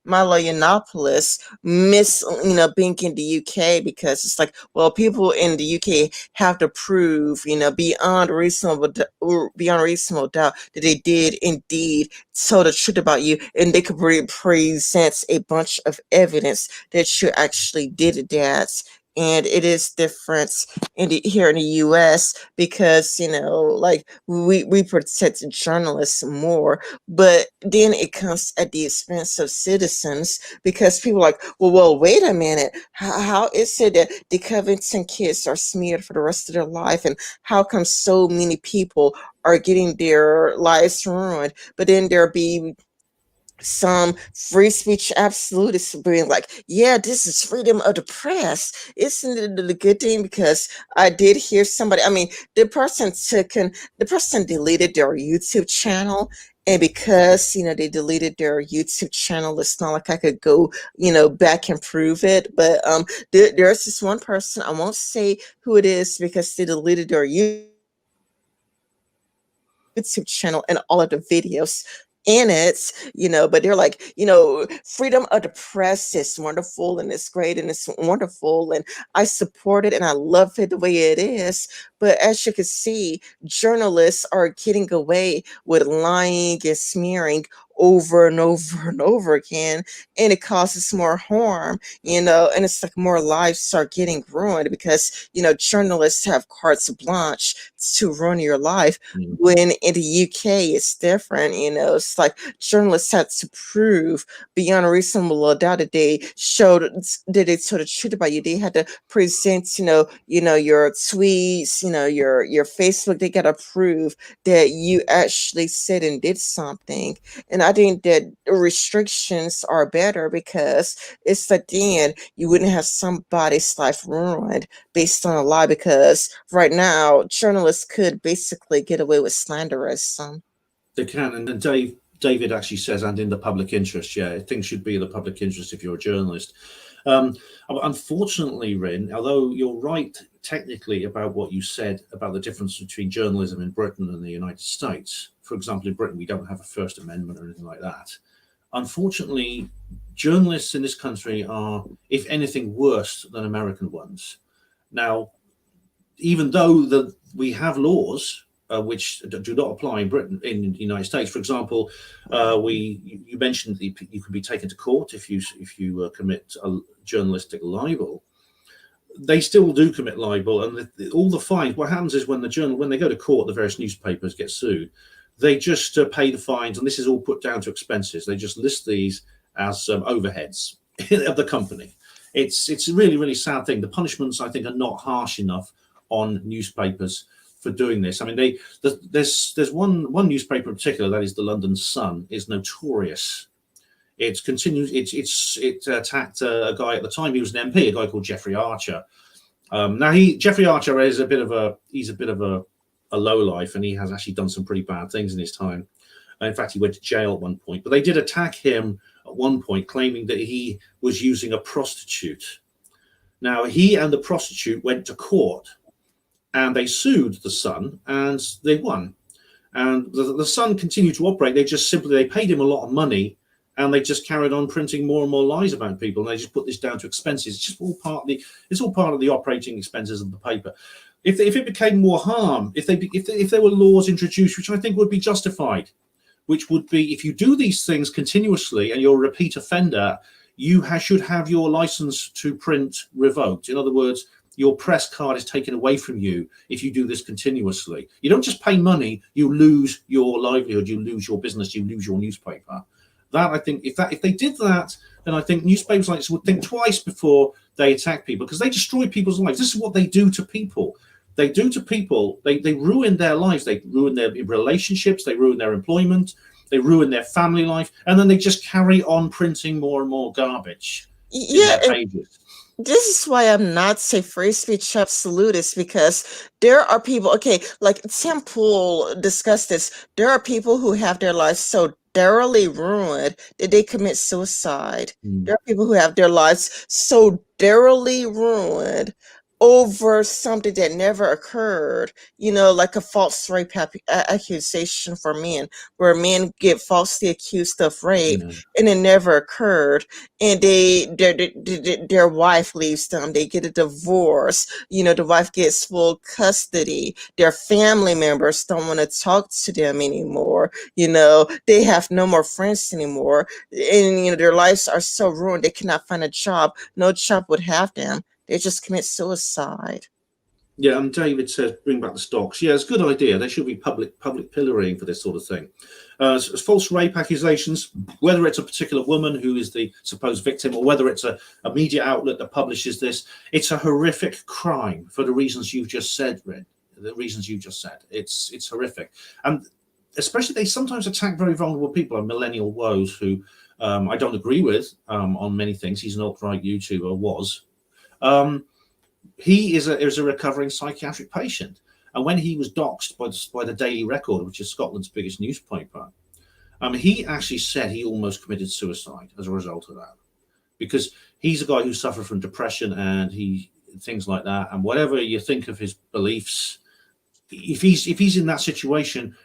Milo Yiannopoulos miss being in the UK, because it's like, well, people in the UK have to prove beyond reasonable doubt that they did indeed tell the truth about you, and they could present a bunch of evidence that you actually did that. And it is different here in the US, because like we protect journalists more, but then it comes at the expense of citizens, because people are like, well, wait a minute, how is it that the Covington kids are smeared for the rest of their life, and how come so many people are getting their lives ruined, but then there be some free speech absolutists being like, yeah, this is freedom of the press. Isn't it a good thing? Because I did hear somebody, I mean, the person deleted their YouTube channel. And because, they deleted their YouTube channel, it's not like I could go, back and prove it. But there's this one person, I won't say who it is, because they deleted their YouTube channel and all of the videos in it, but they're like, freedom of the press is wonderful and it's great and it's wonderful and I support it and I love it the way it is. But as you can see, journalists are getting away with lying and smearing over and over and over again, and it causes more harm, and it's like more lives start getting ruined, because journalists have carte blanche to ruin your life. Mm. When in the UK it's different, it's like journalists had to prove beyond a reasonable doubt that they showed that they told the truth about you. They had to present, your tweets, your Facebook. They gotta prove that you actually said and did something. And I think that restrictions are better, because it's like then you wouldn't have somebody's life ruined based on a lie, because right now journalists could basically get away with slanderism. They can, and then David actually says, and in the public interest, yeah, things should be in the public interest if you're a journalist. Um, Unfortunately, Rin, although you're right technically about what you said about the difference between journalism in Britain and the United States. For example, in Britain, we don't have a First Amendment or anything like that. Unfortunately, journalists in this country are, if anything, worse than American ones. Now, even though we have laws which do not apply in Britain, in the United States. For example, you mentioned that you can be taken to court if you commit a journalistic libel. They still do commit libel, and all the fines. What happens is when they go to court, the various newspapers get sued. They just pay the fines, and this is all put down to expenses. They just list these as overheads of the company. It's a really, really sad thing. The punishments, I think, are not harsh enough on newspapers for doing this. I mean, there's one newspaper in particular, that is the London Sun, is notorious It continues. It attacked a guy at the time. He was an MP, a guy called Jeffrey Archer. Now Jeffrey Archer is a bit of a low life, and he has actually done some pretty bad things in his time. In fact, he went to jail at one point. But they did attack him at one point, claiming that he was using a prostitute. Now he and the prostitute went to court, and they sued the Sun, and they won. And the Sun continued to operate. They paid him a lot of money, and they just carried on printing more and more lies about people. And they just put this down to expenses. It's just all part of the operating expenses of the paper. If it became more harm, if there were laws introduced, which I think would be justified, which would be, if you do these things continuously and you're a repeat offender, you should have your license to print revoked. In other words, your press card is taken away from you if you do this continuously. You don't just pay money, you lose your livelihood, you lose your business, you lose your newspaper. That, I think, if they did that, then I think newspapers like this would think twice before they attack people, because they destroy people's lives. This is what they do to people. They ruin their lives. They ruin their relationships. They ruin their employment. They ruin their family life. And then they just carry on printing more and more garbage in Yeah, their pages. this is why I'm not say free speech absolutist, because there are people, okay, like Tim Pool discussed this. There are people who have their lives so thoroughly ruined that they commit suicide. There are people who have their lives so thoroughly ruined over something that never occurred, like a false rape accusation for men, where men get falsely accused of rape Yeah. and it never occurred, and their wife leaves them, they get a divorce, the wife gets full custody, their family members don't want to talk to them anymore, they have no more friends anymore, and their lives are so ruined they cannot find a job, no job would have them, they just commit suicide. Yeah, and David says bring back the stocks. Yeah, it's a good idea. There should be public pillorying for this sort of thing. False rape accusations, whether it's a particular woman who is the supposed victim, or whether it's a media outlet that publishes this, it's a horrific crime for the reasons you've just said, Red. The reasons you've just said. It's horrific, and especially they sometimes attack very vulnerable people, like Millennial Woes, who I don't agree with on many things. He's an alt-right YouTuber, was. He is a recovering psychiatric patient, and when he was doxxed by the Daily Record, which is Scotland's biggest newspaper, he actually said he almost committed suicide as a result of that, because he's a guy who suffered from depression and things like that. And whatever you think of his beliefs, if he's in that situation,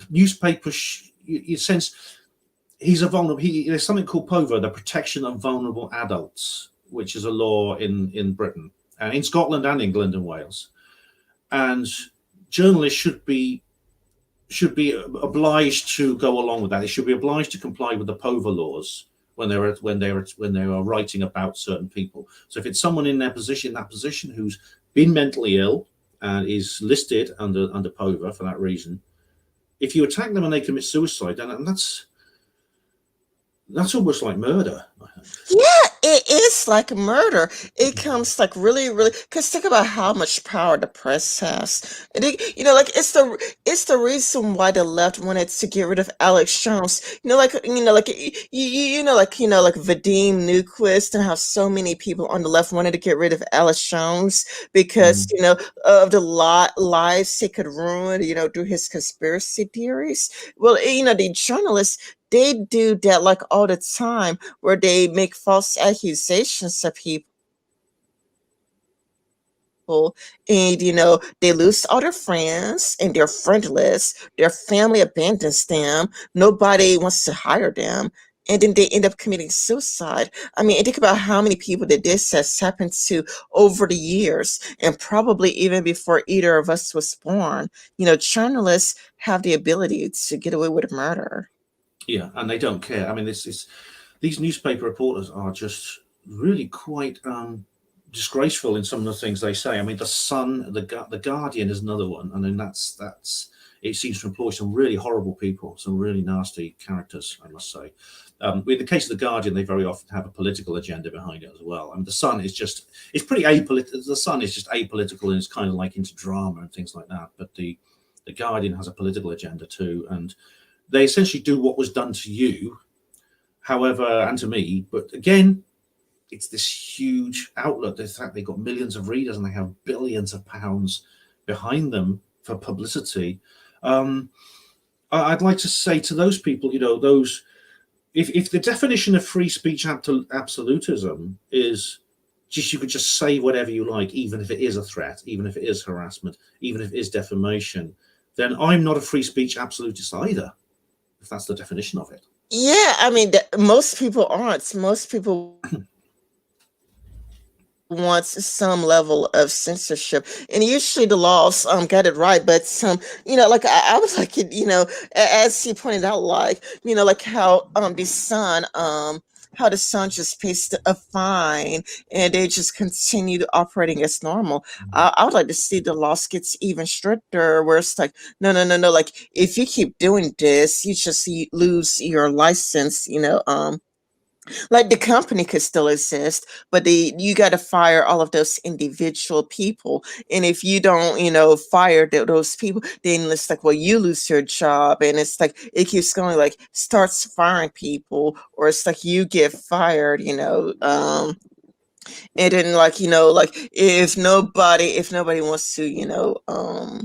newspapers, you sense he's a vulnerable. There's something called POVA, the Protection of Vulnerable Adults, which is a law in Britain, in Scotland and England and Wales, and journalists should be obliged to go along with that. They should be obliged to comply with the POVA laws when they are writing about certain people. So if it's someone in that position who's been mentally ill and is listed under POVA for that reason, if you attack them and they commit suicide, then that's almost like murder. Yeah, it is like murder. It comes like really, really. Because think about how much power the press has. And like it's the reason why the left wanted to get rid of Alex Jones. Like Vadim Newquist, and how so many people on the left wanted to get rid of Alex Jones because of the lies he could ruin. Through his conspiracy theories. Well, the journalists, they do that like all the time, where they make false accusations of people, and they lose all their friends and they're friendless, their family abandons them, nobody wants to hire them, and then they end up committing suicide. I mean, and think about how many people that this has happened to over the years, and probably even before either of us was born. Journalists have the ability to get away with murder. Yeah, and they don't care. I mean, these newspaper reporters are just really quite disgraceful in some of the things they say. I mean, the Sun, the Guardian is another one. I mean, that's it seems to employ some really horrible people, some really nasty characters, I must say. In the case of the Guardian, they very often have a political agenda behind it as well. I mean, the Sun is it's pretty apolitical. The Sun is just apolitical, and it's kind of like into drama and things like that. But the Guardian has a political agenda too, and they essentially do what was done to you However, and to me, but again, it's this huge outlet. The fact they've got millions of readers and they have billions of pounds behind them for publicity. Um, I'd like to say to those people, those if the definition of free speech absolutism is just you could just say whatever you like, even if it is a threat, even if it is harassment, even if it is defamation, then I'm not a free speech absolutist either, if that's the definition of it. Yeah, I mean, most people aren't. Most people wants some level of censorship, and usually the laws got it right. But like I was like, as he pointed out, like like how the sun just pays a fine and they just continue operating as normal. I would like to see the laws gets even stricter, where it's like, no, no, no, no. Like if you keep doing this, you lose your license. Like the company could still exist, but you got to fire all of those individual people. And if you don't, fire those people, then it's like, well, you lose your job, and it's like it keeps going, like starts firing people, or it's like you get fired. And then like like if nobody wants to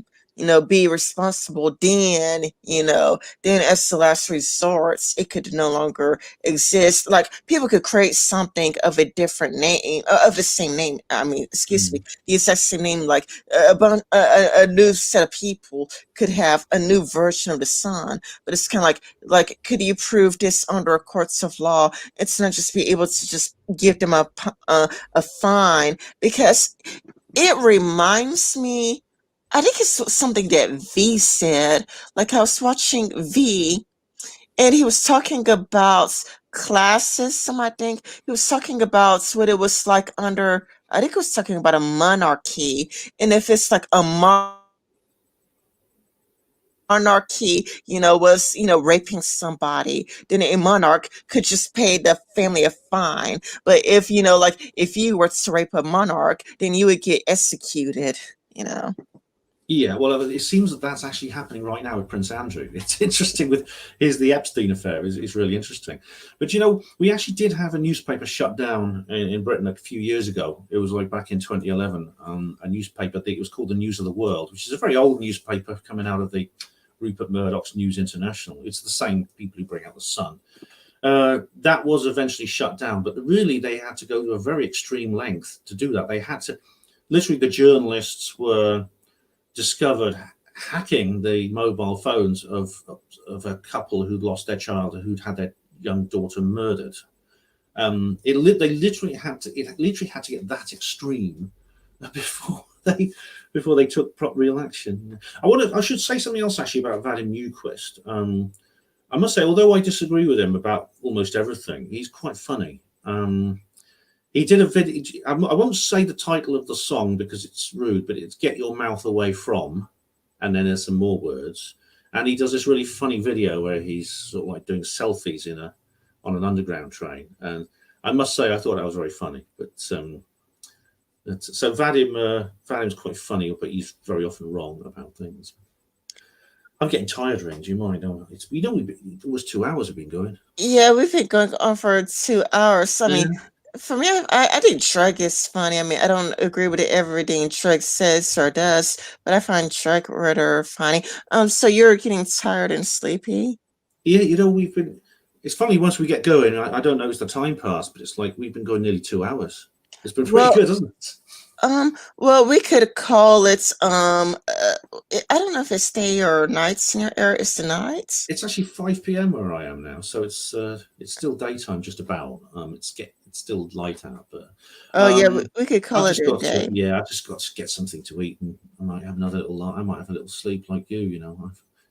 be responsible, then then as the last resort it could no longer exist. Like people could create something of a different name, of the same name, I mean, excuse me, Mm. the exact same name, like a new set of people could have a new version of the sun. But it's kind of like could you prove this under courts of law? It's not just be able to just give them a fine, because it reminds me, I think it's something that V said. Like I was watching V and he was talking about classism. I think he was talking about what it was like under, I think he was talking about a monarchy, and if it's like a monarchy, was, raping somebody, then a monarch could just pay the family a fine. But if, like if you were to rape a monarch, then you would get executed. Yeah, well, it seems that that's actually happening right now with Prince Andrew. It's interesting with the Epstein affair is really interesting. But we actually did have a newspaper shut down in Britain a few years ago. It was like back in 2011. A newspaper, I think it was called the News of the World, which is a very old newspaper coming out of the Rupert Murdoch's News International. It's the same people who bring out the Sun. That was eventually shut down, but really they had to go to a very extreme length to do that. They had to, literally, the journalists were discovered hacking the mobile phones of a couple who'd lost their child, who'd had their young daughter murdered. They literally had to get that extreme before they took real action. I should say something else actually about Vadim Newquist. I must say, although I disagree with him about almost everything, he's quite funny. He did a video. I won't say the title of the song because it's rude, but it's "Get Your Mouth Away From," and then there's some more words. And he does this really funny video where he's sort of like doing selfies on an underground train. And I must say, I thought that was very funny. But so Vadim's quite funny, but he's very often wrong about things. I'm getting tired, Ring. Do you mind? It was 2 hours have been going. Yeah, we've been going on for 2 hours. I mean, Yeah. for me, I think Shrek is funny. I mean, I don't agree with everything Shrek says or does, but I find Shrek rather funny. So you're getting tired and sleepy? Yeah, we've been. It's funny once we get going. I don't notice the time pass, but it's like we've been going nearly 2 hours. It's been pretty Well, good, hasn't it? we could call it, I don't know if it's day or nights in your area. It's the nights. It's actually 5 p.m. where I am now, so it's still daytime, just about. It's still light out, but Oh yeah, we could call I've it just a got to day. I've just got to get something to eat, and I might have another little. I might have a little sleep like you,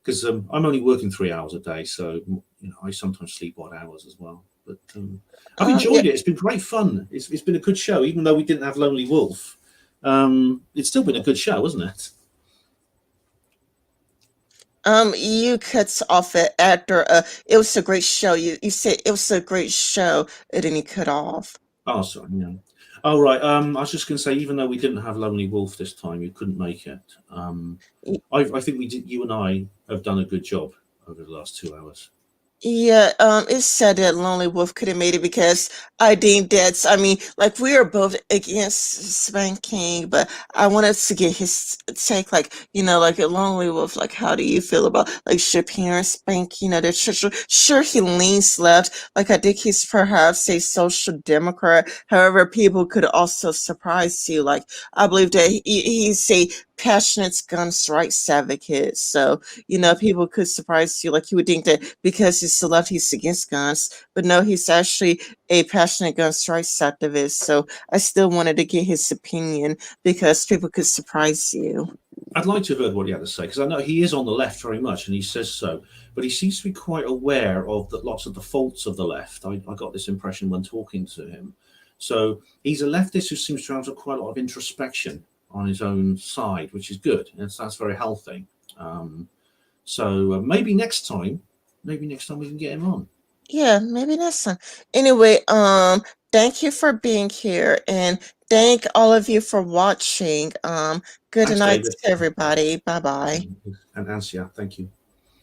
because I'm only working 3 hours a day, so I sometimes sleep odd hours as well. But I've Yeah. enjoyed it. It's been great fun. It's been a good show, even though we didn't have Lonely Wolf. It's still been a good show, hasn't it? You cut off it after it was a great show. You said it was a great show, and then you cut off. Oh, sorry. Yeah. Oh, right. I was just going to say, even though we didn't have Lonely Wolf this time, you couldn't make it. I think we did. You and I have done a good job over the last 2 hours. Yeah, it's sad that Lonely Wolf could have made it because I deemed that, I mean, like we are both against spanking, but I wanted to get his take, like, like a Lonely Wolf, like, how do you feel about, like, should parents spank, that sure he leans left, like, I think he's perhaps a social democrat. However, people could also surprise you, like, I believe that he's a passionate guns rights advocate, so people could surprise you. Like you would think that because he's a left, he's against guns, but no, he's actually a passionate guns rights activist. So I still wanted to get his opinion because people could surprise you. I'd like to have heard what he had to say because I know he is on the left very much, and he says so. But he seems to be quite aware of lots of the faults of the left. I got this impression when talking to him. So he's a leftist who seems to have quite a lot of introspection on his own side, which is good. And that's very healthy. So maybe next time we can get him on. Yeah, maybe next time. Anyway, thank you for being here and thank all of you for watching. Good Thanks, night David, to everybody. Bye bye. and Ansia. Thank you.